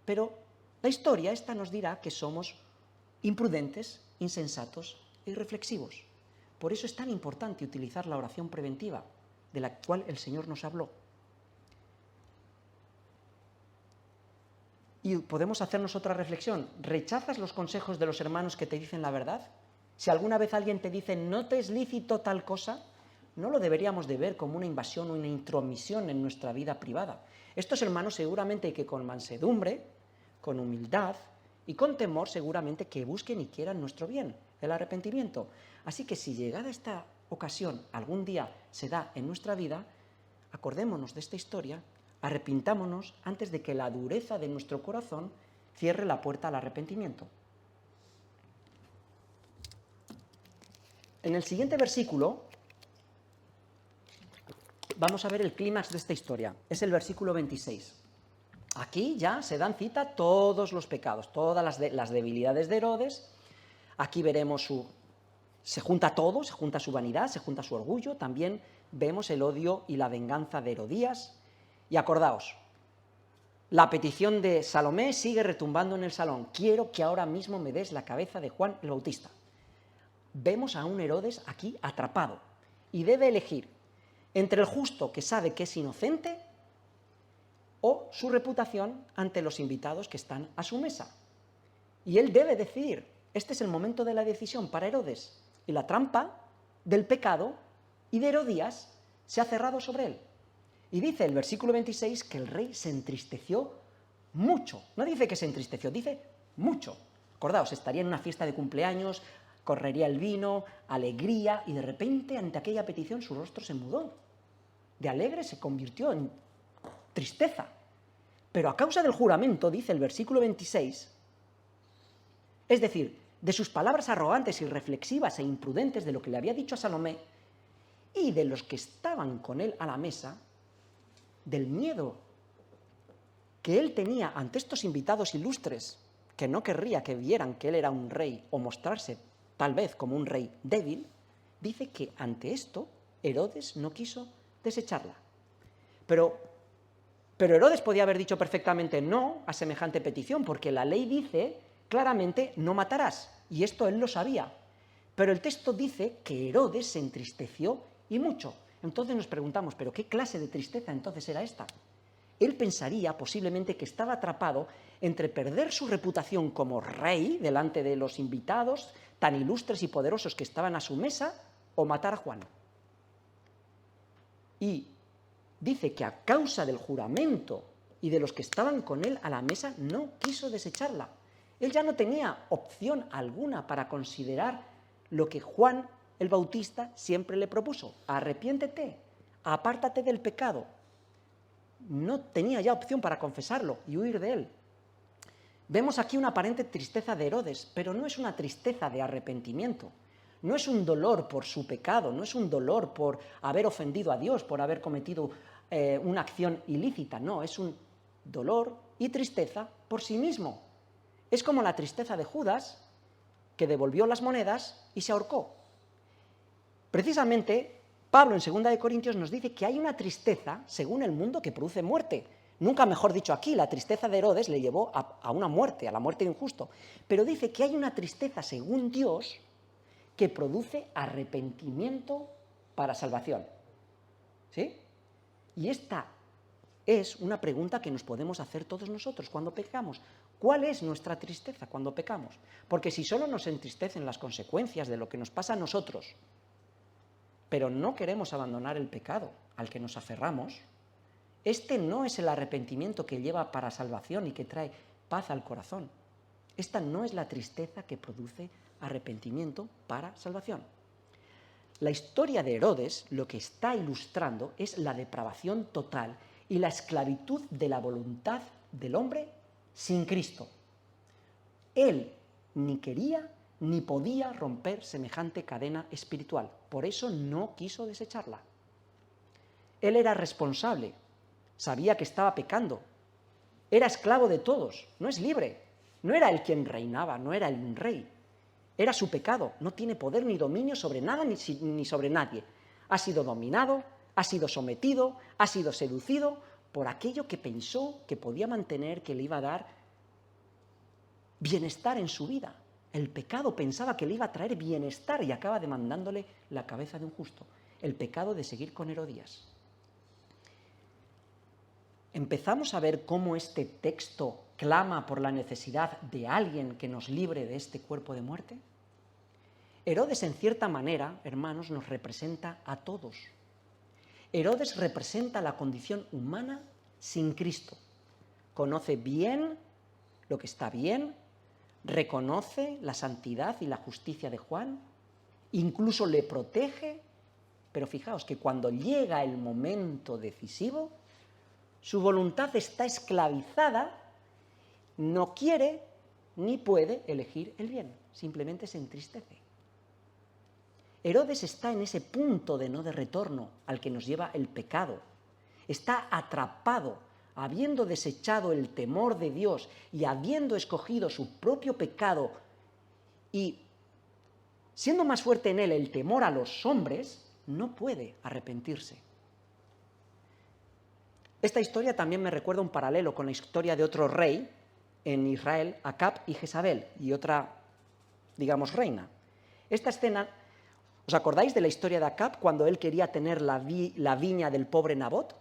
Pero la historia esta nos dirá que somos imprudentes, insensatos e irreflexivos. Por eso es tan importante utilizar la oración preventiva, de la cual el Señor nos habló. Y podemos hacernos otra reflexión. ¿Rechazas los consejos de los hermanos que te dicen la verdad? Si alguna vez alguien te dice no te es lícito tal cosa, no lo deberíamos de ver como una invasión o una intromisión en nuestra vida privada. Estos hermanos seguramente que con mansedumbre, con humildad y con temor seguramente que busquen y quieran nuestro bien, el arrepentimiento. Así que si llegada esta ocasión algún día se da en nuestra vida, acordémonos de esta historia, arrepintámonos antes de que la dureza de nuestro corazón cierre la puerta al arrepentimiento. En el siguiente versículo vamos a ver el clímax de esta historia. Es el versículo 26. Aquí ya se dan cita todos los pecados, todas las debilidades de Herodes. Aquí veremos se junta todo, se junta su vanidad, se junta su orgullo. También vemos el odio y la venganza de Herodías. Y acordaos, la petición de Salomé sigue retumbando en el salón. Quiero que ahora mismo me des la cabeza de Juan el Bautista. Vemos a un Herodes aquí atrapado y debe elegir entre el justo que sabe que es inocente o su reputación ante los invitados que están a su mesa. Y él debe decidir. Este es el momento de la decisión para Herodes. Y la trampa del pecado y de Herodías se ha cerrado sobre él. Y dice el versículo 26 que el rey se entristeció mucho. No dice que se entristeció, dice mucho. Acordaos, estaría en una fiesta de cumpleaños, correría el vino, alegría, y de repente ante aquella petición su rostro se mudó. De alegre se convirtió en tristeza. Pero a causa del juramento, dice el versículo 26, es decir, de sus palabras arrogantes, irreflexivas e imprudentes de lo que le había dicho a Salomé y de los que estaban con él a la mesa, del miedo que él tenía ante estos invitados ilustres, que no querría que vieran que él era un rey o mostrarse tal vez como un rey débil, dice que ante esto Herodes no quiso desecharla. Pero Herodes podía haber dicho perfectamente no a semejante petición, porque la ley dice claramente no matarás, y esto él lo sabía. Pero el texto dice que Herodes se entristeció y mucho. Entonces nos preguntamos, ¿pero qué clase de tristeza entonces era esta? Él pensaría posiblemente que estaba atrapado entre perder su reputación como rey delante de los invitados tan ilustres y poderosos que estaban a su mesa o matar a Juan. Y dice que a causa del juramento y de los que estaban con él a la mesa no quiso desecharla. Él ya no tenía opción alguna para considerar lo que Juan el Bautista siempre le propuso: arrepiéntete, apártate del pecado. No tenía ya opción para confesarlo y huir de él. Vemos aquí una aparente tristeza de Herodes, pero no es una tristeza de arrepentimiento. No es un dolor por su pecado, no es un dolor por haber ofendido a Dios, por haber cometido una acción ilícita. No, es un dolor y tristeza por sí mismo. Es como la tristeza de Judas, que devolvió las monedas y se ahorcó. Precisamente, Pablo en 2 Corintios nos dice que hay una tristeza, según el mundo, que produce muerte. Nunca mejor dicho aquí, la tristeza de Herodes le llevó a una muerte, a la muerte de un justo. Pero dice que hay una tristeza, según Dios, que produce arrepentimiento para salvación. ¿Sí? Y esta es una pregunta que nos podemos hacer todos nosotros cuando pecamos. ¿Cuál es nuestra tristeza cuando pecamos? Porque si solo nos entristecen las consecuencias de lo que nos pasa a nosotros, pero no queremos abandonar el pecado al que nos aferramos, este no es el arrepentimiento que lleva para salvación y que trae paz al corazón. Esta no es la tristeza que produce arrepentimiento para salvación. La historia de Herodes lo que está ilustrando es la depravación total y la esclavitud de la voluntad del hombre sin Cristo. Él ni quería ni podía romper semejante cadena espiritual. Por eso no quiso desecharla. Él era responsable, sabía que estaba pecando, era esclavo de todos, no es libre. No era él quien reinaba, no era él un rey. Era su pecado, no tiene poder ni dominio sobre nada ni sobre nadie. Ha sido dominado, ha sido sometido, ha sido seducido por aquello que pensó que podía mantener, que le iba a dar bienestar en su vida. El pecado pensaba que le iba a traer bienestar y acaba demandándole la cabeza de un justo. El pecado de seguir con Herodías. Empezamos a ver cómo este texto clama por la necesidad de alguien que nos libre de este cuerpo de muerte. Herodes, en cierta manera, hermanos, nos representa a todos. Herodes representa la condición humana sin Cristo. Conoce bien lo que está bien, reconoce la santidad y la justicia de Juan, incluso le protege, pero fijaos que cuando llega el momento decisivo, su voluntad está esclavizada, no quiere ni puede elegir el bien, simplemente se entristece. Herodes está en ese punto de no de retorno al que nos lleva el pecado. Está atrapado, habiendo desechado el temor de Dios y habiendo escogido su propio pecado y siendo más fuerte en él el temor a los hombres, no puede arrepentirse. Esta historia también me recuerda un paralelo con la historia de otro rey en Israel, Acab y Jezabel, y otra, digamos, reina. Esta escena, ¿os acordáis de la historia de Acab cuando él quería tener la viña del pobre Nabot?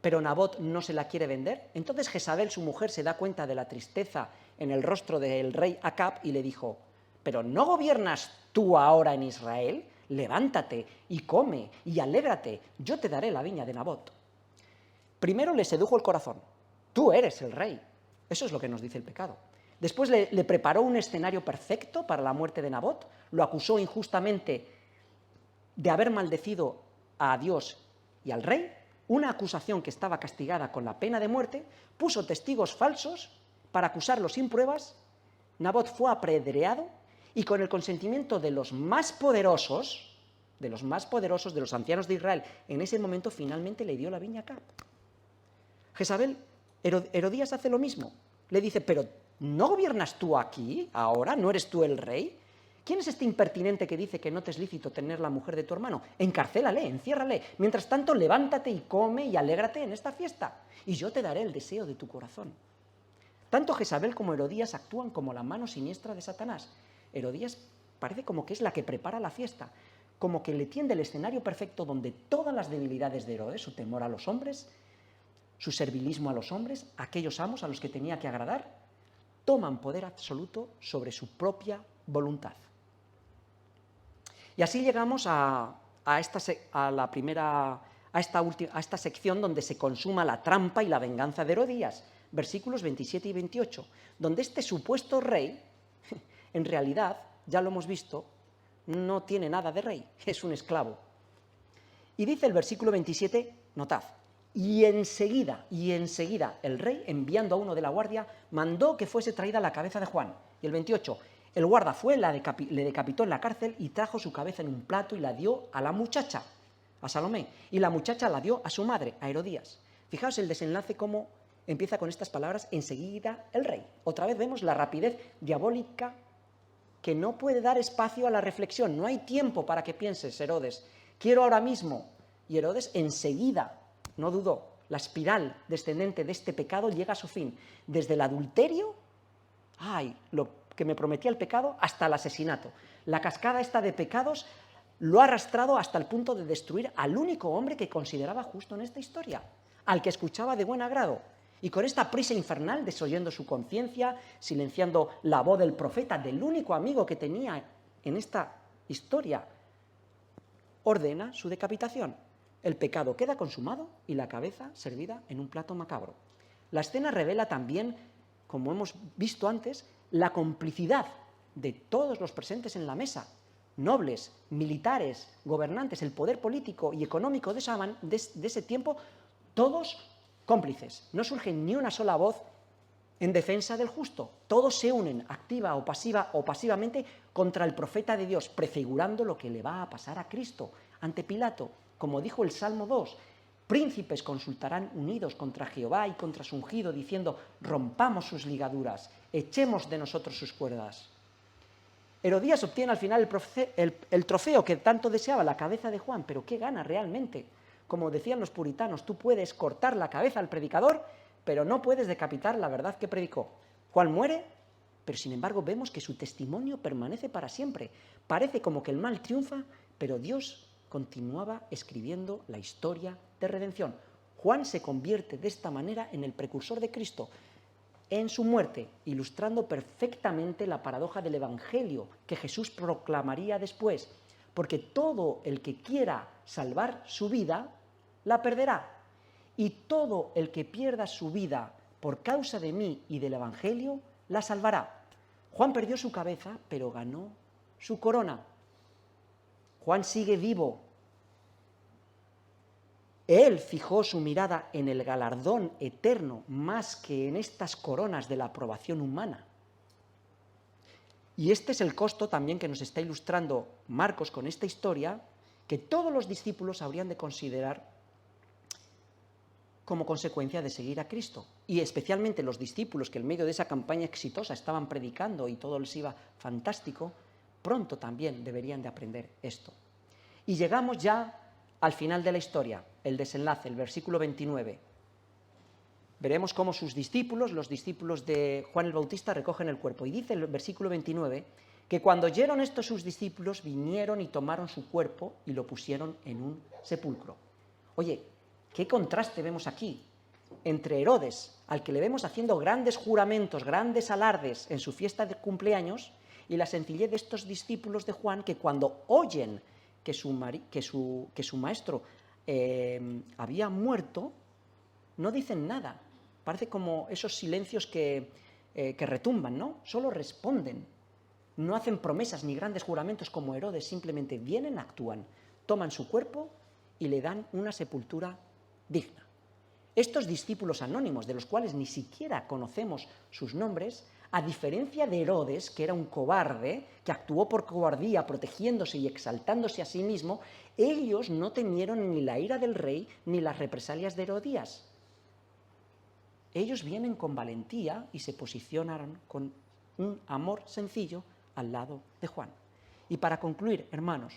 Pero Nabot no se la quiere vender. Entonces Jezabel, su mujer, se da cuenta de la tristeza en el rostro del rey Acab y le dijo: ¿pero no gobiernas tú ahora en Israel? Levántate y come y alégrate, yo te daré la viña de Nabot. Primero le sedujo el corazón. Tú eres el rey. Eso es lo que nos dice el pecado. Después le preparó un escenario perfecto para la muerte de Nabot, lo acusó injustamente de haber maldecido a Dios y al rey, una acusación que estaba castigada con la pena de muerte, puso testigos falsos para acusarlo sin pruebas. Nabot fue apedreado y con el consentimiento de los más poderosos, de los ancianos de Israel, en ese momento finalmente le dio la viña a Acab. Jezabel, Herodías hace lo mismo. Le dice: ¿pero no gobiernas tú aquí ahora? ¿No eres tú el rey? ¿Quién es este impertinente que dice que no te es lícito tener la mujer de tu hermano? Encarcélale, enciérrale. Mientras tanto, levántate y come y alégrate en esta fiesta, y yo te daré el deseo de tu corazón. Tanto Jezabel como Herodías actúan como la mano siniestra de Satanás. Herodías parece como que es la que prepara la fiesta, como que le tiende el escenario perfecto donde todas las debilidades de Herodes, su temor a los hombres, su servilismo a los hombres, aquellos amos a los que tenía que agradar, toman poder absoluto sobre su propia voluntad. Y así llegamos a esta sección donde se consuma la trampa y la venganza de Herodías, versículos 27 y 28, donde este supuesto rey, en realidad, ya lo hemos visto, no tiene nada de rey, es un esclavo. Y dice el versículo 27, notad: y enseguida, el rey, enviando a uno de la guardia, mandó que fuese traída la cabeza de Juan. Y el 28, el guarda fue, le decapitó en la cárcel y trajo su cabeza en un plato y la dio a la muchacha, a Salomé, y la muchacha la dio a su madre, a Herodías. Fijaos el desenlace cómo empieza con estas palabras: enseguida el rey. Otra vez vemos la rapidez diabólica que no puede dar espacio a la reflexión. No hay tiempo para que pienses, Herodes, quiero ahora mismo. Y Herodes enseguida, no dudó. La espiral descendente de este pecado llega a su fin. Desde el adulterio, lo que me prometía el pecado, hasta el asesinato. La cascada esta de pecados lo ha arrastrado hasta el punto de destruir al único hombre que consideraba justo en esta historia, al que escuchaba de buen agrado. Y con esta prisa infernal, desoyendo su conciencia, silenciando la voz del profeta, del único amigo que tenía en esta historia, ordena su decapitación. El pecado queda consumado y la cabeza servida en un plato macabro. La escena revela también, como hemos visto antes, la complicidad de todos los presentes en la mesa, nobles, militares, gobernantes, el poder político y económico de ese tiempo, todos cómplices. No surge ni una sola voz en defensa del justo. Todos se unen, activa o pasivamente, contra el profeta de Dios, prefigurando lo que le va a pasar a Cristo ante Pilato. Como dijo el Salmo 2, príncipes consultarán unidos contra Jehová y contra su ungido, diciendo: rompamos sus ligaduras, echemos de nosotros sus cuerdas. Herodías obtiene al final el trofeo que tanto deseaba, la cabeza de Juan, pero ¿qué gana realmente? Como decían los puritanos, tú puedes cortar la cabeza al predicador, pero no puedes decapitar la verdad que predicó. Juan muere, pero sin embargo vemos que su testimonio permanece para siempre. Parece como que el mal triunfa, pero Dios continuaba escribiendo la historia de redención. Juan se convierte de esta manera en el precursor de Cristo en su muerte, ilustrando perfectamente la paradoja del Evangelio que Jesús proclamaría después, porque todo el que quiera salvar su vida, la perderá, y todo el que pierda su vida por causa de mí y del Evangelio, la salvará. Juan perdió su cabeza, pero ganó su corona. Juan sigue vivo. Él fijó su mirada en el galardón eterno más que en estas coronas de la aprobación humana. Y este es el costo también que nos está ilustrando Marcos con esta historia, que todos los discípulos habrían de considerar como consecuencia de seguir a Cristo. Y especialmente los discípulos que en medio de esa campaña exitosa estaban predicando y todo les iba fantástico, pronto también deberían de aprender esto. Y llegamos ya al final de la historia, el desenlace, el versículo 29. Veremos cómo sus discípulos, los discípulos de Juan el Bautista, recogen el cuerpo. Y dice el versículo 29 que cuando oyeron esto sus discípulos vinieron y tomaron su cuerpo y lo pusieron en un sepulcro. Oye, ¿qué contraste vemos aquí entre Herodes, al que le vemos haciendo grandes juramentos, grandes alardes en su fiesta de cumpleaños, y la sencillez de estos discípulos de Juan que cuando oyen que su maestro había muerto, no dicen nada? Parece como esos silencios que retumban, ¿no? Solo responden. No hacen promesas ni grandes juramentos como Herodes, simplemente vienen, actúan, toman su cuerpo y le dan una sepultura digna. Estos discípulos anónimos, de los cuales ni siquiera conocemos sus nombres, a diferencia de Herodes, que era un cobarde, que actuó por cobardía, protegiéndose y exaltándose a sí mismo, ellos no temieron ni la ira del rey ni las represalias de Herodías. Ellos vienen con valentía y se posicionaron con un amor sencillo al lado de Juan. Y para concluir, hermanos,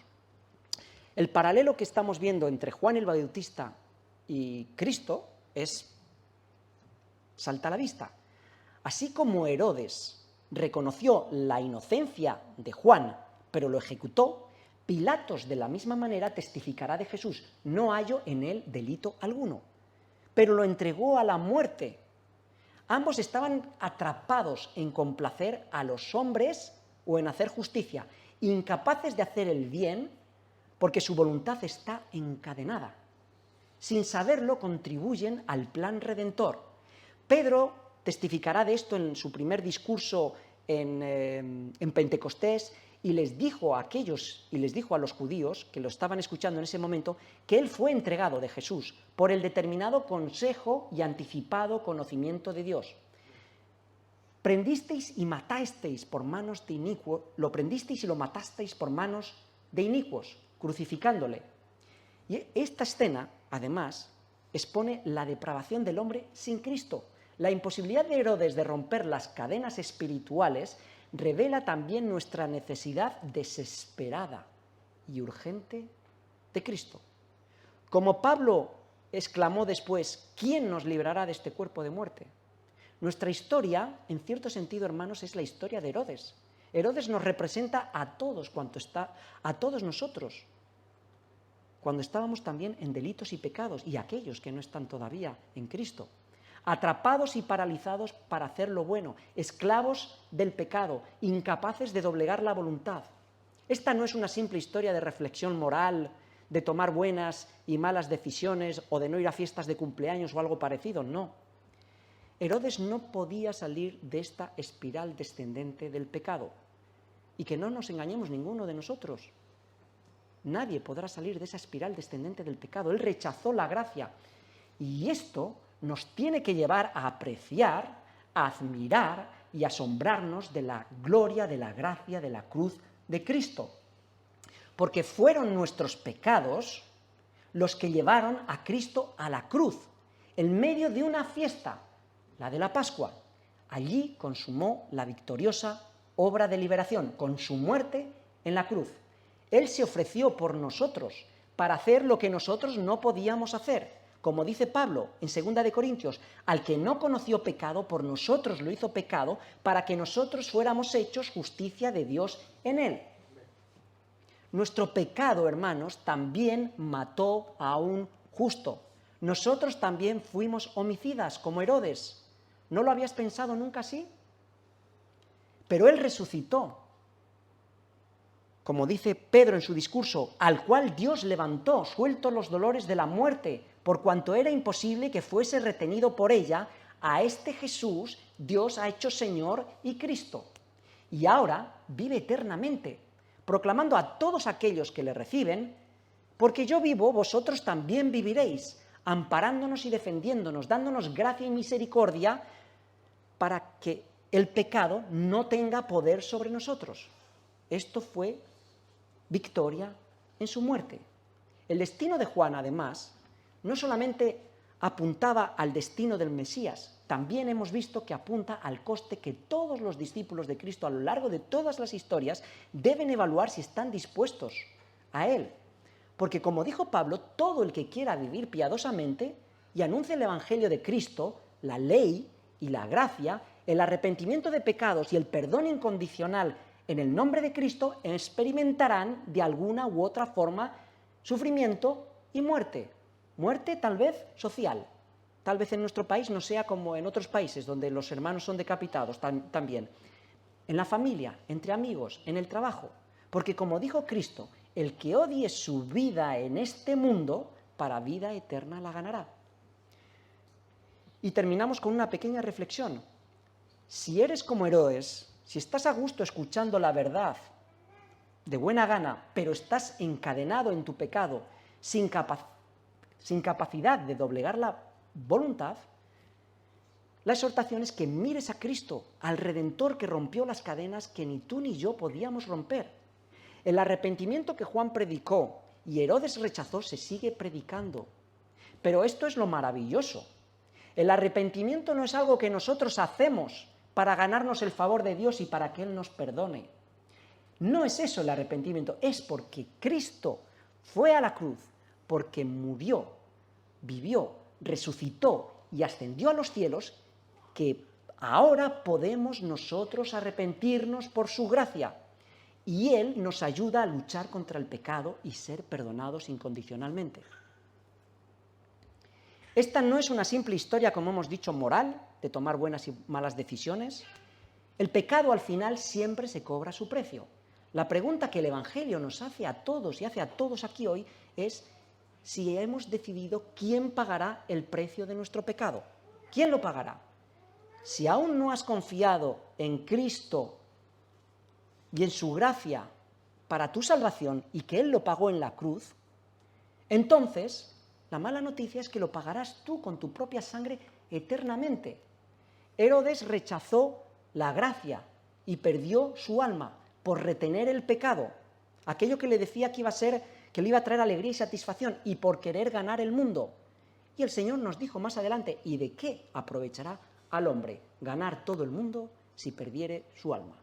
el paralelo que estamos viendo entre Juan el Bautista y Cristo salta a la vista. Así como Herodes reconoció la inocencia de Juan, pero lo ejecutó, Pilatos de la misma manera testificará de Jesús: no hallo en él delito alguno, pero lo entregó a la muerte. Ambos estaban atrapados en complacer a los hombres o en hacer justicia, incapaces de hacer el bien porque su voluntad está encadenada. Sin saberlo, contribuyen al plan redentor. Pedro testificará de esto en su primer discurso en Pentecostés y les dijo a los judíos que lo estaban escuchando en ese momento que él fue entregado de Jesús por el determinado consejo y anticipado conocimiento de Dios. Prendisteis y matasteis por manos de inicuos, lo prendisteis y lo matasteis por manos de inicuos, crucificándole. Y esta escena, además, expone la depravación del hombre sin Cristo. La imposibilidad de Herodes de romper las cadenas espirituales revela también nuestra necesidad desesperada y urgente de Cristo. Como Pablo exclamó después: ¿quién nos librará de este cuerpo de muerte? Nuestra historia, en cierto sentido, hermanos, es la historia de Herodes. Herodes nos representa a todos a todos nosotros, cuando estábamos también en delitos y pecados, y aquellos que no están todavía en Cristo. Atrapados y paralizados para hacer lo bueno, esclavos del pecado, incapaces de doblegar la voluntad. Esta no es una simple historia de reflexión moral, de tomar buenas y malas decisiones o de no ir a fiestas de cumpleaños o algo parecido, no. Herodes no podía salir de esta espiral descendente del pecado. Y que no nos engañemos ninguno de nosotros. Nadie podrá salir de esa espiral descendente del pecado. Él rechazó la gracia. Y esto nos tiene que llevar a apreciar, a admirar y asombrarnos de la gloria, de la gracia, de la cruz de Cristo. Porque fueron nuestros pecados los que llevaron a Cristo a la cruz, en medio de una fiesta, la de la Pascua. Allí consumó la victoriosa obra de liberación, con su muerte en la cruz. Él se ofreció por nosotros para hacer lo que nosotros no podíamos hacer. Como dice Pablo en 2 de Corintios, al que no conoció pecado, por nosotros lo hizo pecado, para que nosotros fuéramos hechos justicia de Dios en él. Nuestro pecado, hermanos, también mató a un justo. Nosotros también fuimos homicidas, como Herodes. ¿No lo habías pensado nunca así? Pero él resucitó. Como dice Pedro en su discurso, al cual Dios levantó, sueltos los dolores de la muerte, por cuanto era imposible que fuese retenido por ella, a este Jesús Dios ha hecho Señor y Cristo. Y ahora vive eternamente, proclamando a todos aquellos que le reciben, porque yo vivo, vosotros también viviréis, amparándonos y defendiéndonos, dándonos gracia y misericordia para que el pecado no tenga poder sobre nosotros. Esto fue victoria en su muerte. El destino de Juan, además, no solamente apuntaba al destino del Mesías, también hemos visto que apunta al coste que todos los discípulos de Cristo a lo largo de todas las historias deben evaluar si están dispuestos a él. Porque como dijo Pablo, todo el que quiera vivir piadosamente y anuncie el Evangelio de Cristo, la ley y la gracia, el arrepentimiento de pecados y el perdón incondicional en el nombre de Cristo, experimentarán de alguna u otra forma sufrimiento y muerte. Muerte tal vez social. Tal vez en nuestro país no sea como en otros países donde los hermanos son decapitados también. En la familia, entre amigos, en el trabajo. Porque como dijo Cristo, el que odie su vida en este mundo, para vida eterna la ganará. Y terminamos con una pequeña reflexión. Si eres como Herodes, si estás a gusto escuchando la verdad de buena gana, pero estás encadenado en tu pecado, sin capacidad de doblegar la voluntad, la exhortación es que mires a Cristo, al Redentor que rompió las cadenas que ni tú ni yo podíamos romper. El arrepentimiento que Juan predicó y Herodes rechazó se sigue predicando. Pero esto es lo maravilloso. El arrepentimiento no es algo que nosotros hacemos para ganarnos el favor de Dios y para que Él nos perdone. No es eso el arrepentimiento, es porque Cristo fue a la cruz, porque murió, vivió, resucitó y ascendió a los cielos, que ahora podemos nosotros arrepentirnos por su gracia. Y Él nos ayuda a luchar contra el pecado y ser perdonados incondicionalmente. Esta no es una simple historia, como hemos dicho, moral, de tomar buenas y malas decisiones. El pecado al final siempre se cobra su precio. La pregunta que el Evangelio nos hace a todos y hace a todos aquí hoy es si hemos decidido quién pagará el precio de nuestro pecado. ¿Quién lo pagará? Si aún no has confiado en Cristo y en su gracia para tu salvación y que Él lo pagó en la cruz, entonces la mala noticia es que lo pagarás tú con tu propia sangre eternamente. Herodes rechazó la gracia y perdió su alma por retener el pecado, aquello que le decía que iba a ser, que le iba a traer alegría y satisfacción, y por querer ganar el mundo. Y el Señor nos dijo más adelante, ¿y de qué aprovechará al hombre ganar todo el mundo si perdiere su alma?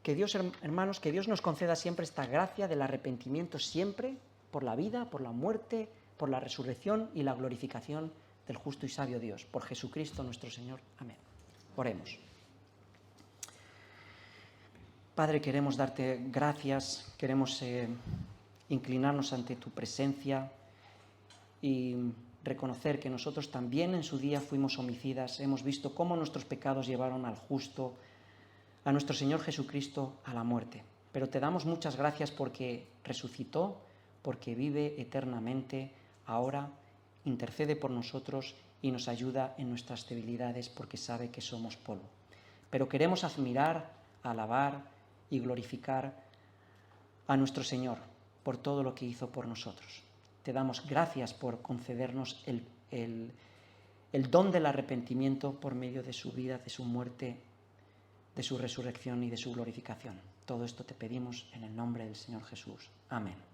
Que Dios, hermanos, que Dios nos conceda siempre esta gracia del arrepentimiento, siempre por la vida, por la muerte, por la resurrección y la glorificación del justo y sabio Dios, por Jesucristo nuestro Señor. Amén. Oremos. Padre, queremos darte gracias, queremos inclinarnos ante tu presencia y reconocer que nosotros también en su día fuimos homicidas, hemos visto cómo nuestros pecados llevaron al justo, a nuestro Señor Jesucristo, a la muerte. Pero te damos muchas gracias porque resucitó, porque vive eternamente, ahora intercede por nosotros y nos ayuda en nuestras debilidades porque sabe que somos polvo. Pero queremos admirar, alabar y glorificar a nuestro Señor por todo lo que hizo por nosotros. Te damos gracias por concedernos el don del arrepentimiento por medio de su vida, de su muerte, de su resurrección y de su glorificación. Todo esto te pedimos en el nombre del Señor Jesús. Amén.